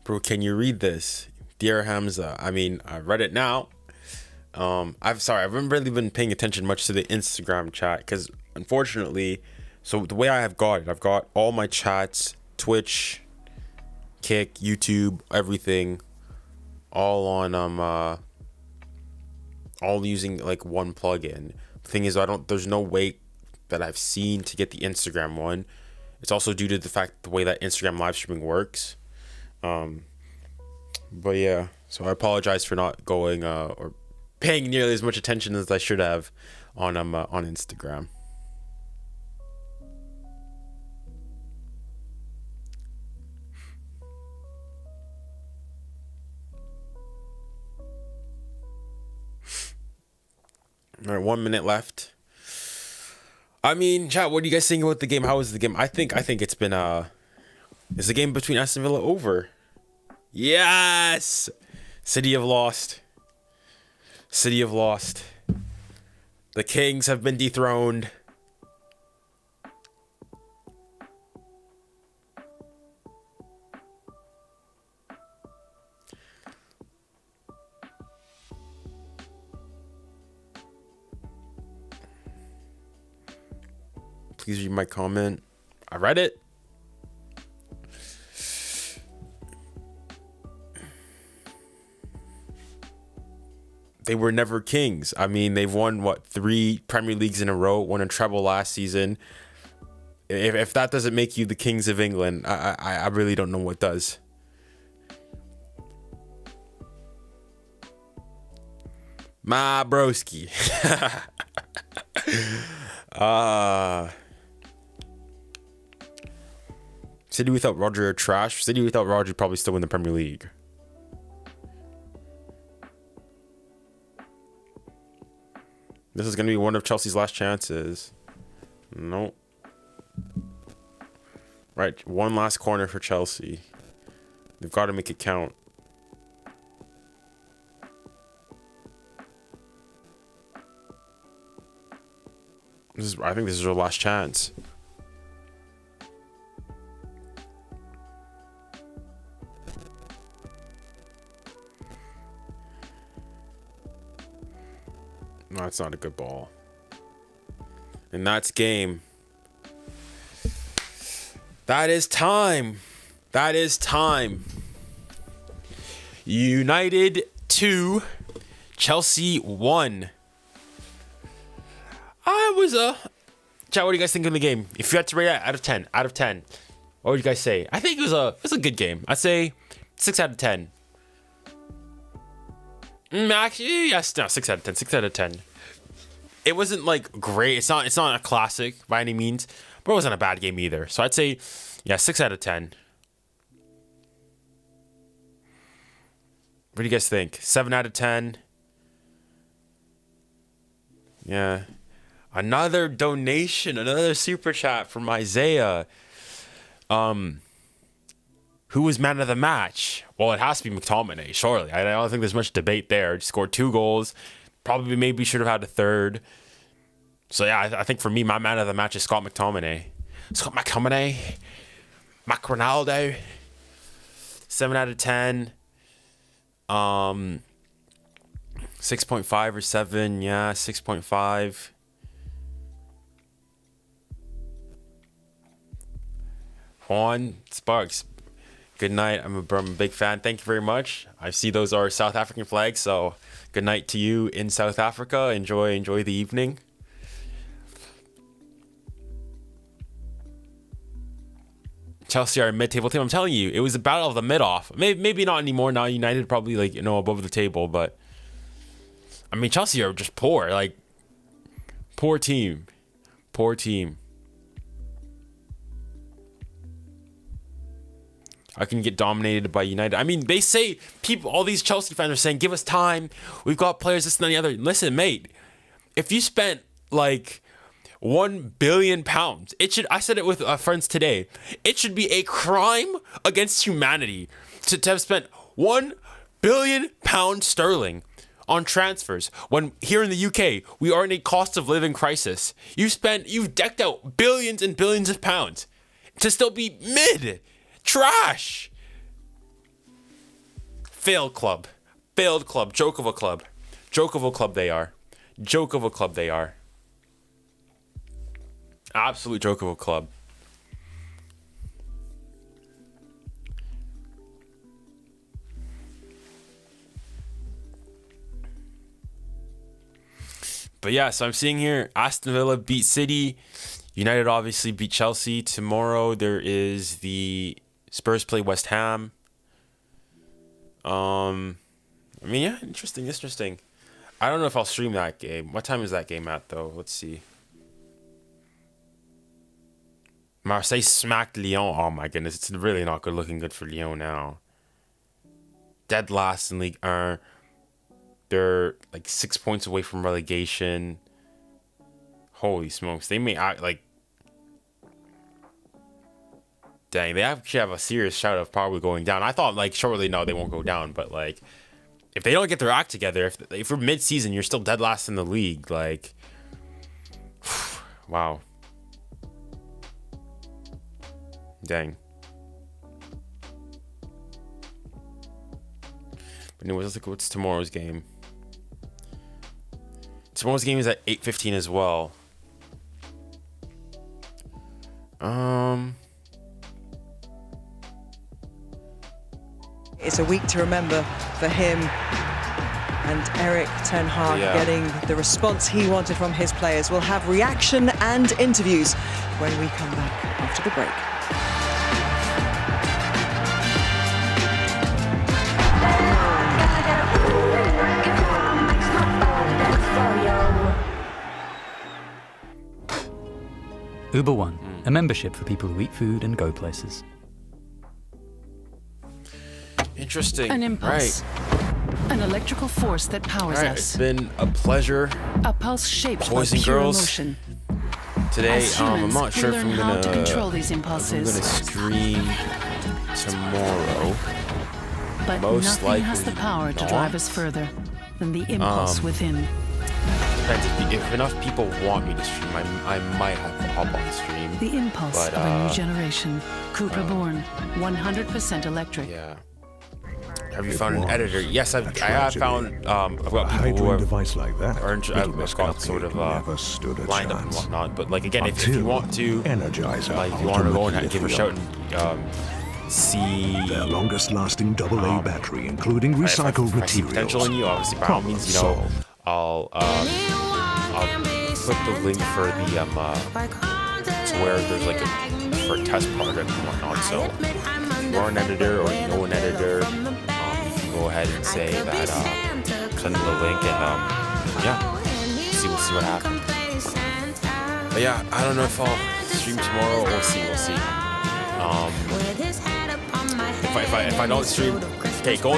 Bro, can you read this? Dear Hamza, I mean, I read it now. I haven't really been paying attention much to the Instagram chat because unfortunately, so the way I have got it, I've got all my chats, Twitch, Kick, YouTube, everything, all on all using like one plugin. The thing is, there's no way that I've seen to get the Instagram one. It's also due to the fact the way that Instagram live streaming works. But yeah, so I apologize for not going or paying nearly as much attention as I should have on Instagram. All right, 1 minute left. I mean, chat, what do you guys think about the game? How was the game? I think it's been is the game between Aston Villa over? Yes! City have lost. City have lost. The Kings have been dethroned. Please read my comment. I read it. They were never kings. I mean, they've won, what, 3 Premier Leagues in a row, won a treble last season. If that doesn't make you the kings of England, I really don't know what does. Ma broski. City without Roger are trash. City without Roger probably still win the Premier League. This is going to be one of Chelsea's last chances. Nope. Right, one last corner for Chelsea. They've got to make it count. I think this is our last chance. No, it's not a good ball. And that's game. That is time. That is time. United 2, Chelsea 1. Chat, what do you guys think of the game? If you had to rate it out of 10, what would you guys say? I think it was a good game. I'd say 6 out of 10. Actually, yes, no, 6 out of 10. 6 out of 10. It wasn't like great. It's not a classic by any means, but it wasn't a bad game either. So I'd say, yeah, 6 out of 10. What do you guys think? 7 out of 10. Yeah. Another donation, another super chat from Isaiah. Who was man of the match? Well, it has to be McTominay, surely. I don't think there's much debate there. He scored 2 goals. Probably maybe should have had a third. So yeah, I think for me, my man of the match is Scott McTominay. Scott McTominay. Mac Ronaldo. 7 out of 10. 6.5 or 7. Yeah, 6.5. Juan Sparks, good night. I'm a big fan. Thank you very much. I see those are South African flags, so good night to you in South Africa. Enjoy the evening. Chelsea are a mid-table team. I'm telling you, it was a battle of the mid-off. Maybe not anymore now. United probably above the table, but I mean Chelsea are just poor. Like poor team. I can get dominated by United. I mean, they say all these Chelsea fans are saying, give us time. We've got players, this and the other. Listen, mate, if you spent like £1 billion, I said it with friends today, it should be a crime against humanity to have spent £1 billion sterling on transfers when here in the UK, we are in a cost of living crisis. You've decked out billions and billions of pounds to still be mid. Trash. Failed club. Joke of a club they are. Absolute joke of a club. But yeah, so I'm seeing here Aston Villa beat City. United obviously beat Chelsea. Tomorrow there is the Spurs play West Ham. I mean, yeah, interesting. I don't know if I'll stream that game. What time is that game at, though? Let's see. Marseille smacked Lyon. Oh, my goodness. It's really not looking good for Lyon now. Dead last in Ligue 1. They're like 6 points away from relegation. Holy smokes. They may act like... Dang, they actually have a serious shout of probably going down. I thought, like, surely, no, they won't go down. But, like, if they don't get their act together, if we're mid-season, you're still dead last in the league. Like, wow. Dang. But anyways, let's look at what's tomorrow's game. Tomorrow's game is at 8:15 as well. It's a week to remember for him and Erik ten Hag getting the response he wanted from his players. We'll have reaction and interviews when we come back after the break. Uber One, a membership for people who eat food and go places. Interesting. An impulse. Right. An electrical force that powers us. It's been a pleasure. A pulse shaped boys by and pure girls. emotion. Today, As humans, I'm not sure if I'm how to control gonna these impulses. stream tomorrow. But Most nothing has the likely power to not. drive us further than the impulse within. Depends if enough people want me to stream, I might have to hop on the stream. The impulse of a new generation. Cooper born, 100% electric. Yeah. Have you found an editor? Yes, I have found. I've got people who device like that, I've got sort of lined up and whatnot. But like again, if you want to, 𝘎𝑚𝑒𝑟𝑔𝑖𝑧𝑒𝑟 like if you want to go and give a shout and see their longest-lasting AA battery, including recycled if I see potential in materials. you, obviously by all means, you know, I'll put the link for the to where there's like for a test project and whatnot. So if you are an editor or you know an editor, you can go ahead and say that send them the link and yeah, we'll see what happens. But yeah, I don't know if I'll stream tomorrow. We'll see. If I don't stream, okay, go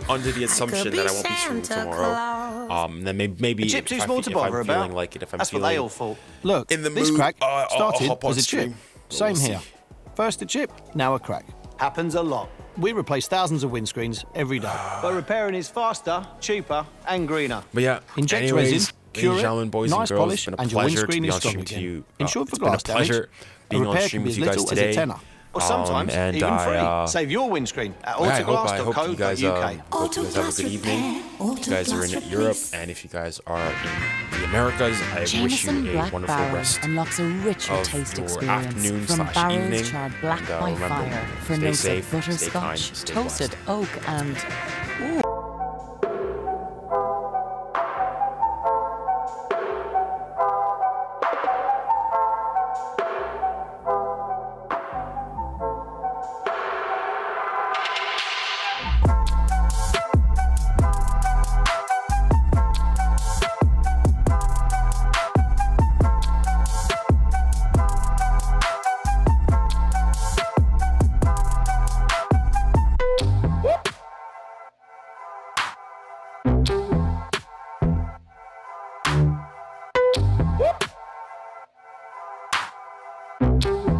under the assumption that I won't be streaming tomorrow. Then maybe chip too small to bother about. Feeling like it, if I'm That's feeling what they all thought. Look, in the this mood, crack I'll started hop on as a chip. stream. Same We'll here. see. First a chip, now a crack. Happens a lot. We replace thousands of windscreens every day. But repairing is faster, cheaper, and greener. But yeah, Inject anyways, resin, ladies cure and it, gentlemen, boys nice and girls, polish, it's been a and your pleasure to windscreen be is on strong stream with again. you. Insured for It's been a glass damage, pleasure being on repair stream can be with as you guys little as today. a tenner. Or sometimes and even free. I, Save your windscreen at I hope you guys autoglass.co.uk. hope you guys have a good evening. If you guys are in Europe, and if you guys are in the Americas, I wish Jameson you a Black wonderful Barrel rest unlocks a richer of taste your experience afternoon from / barrels evening. charred black And, by remember, fire for stay notes safe, of stay kind, butterscotch, stay toasted blessed. oak, and 𝘎𝑒𝑚𝑒𝑟𝑔𝑖𝑧𝑒𝑟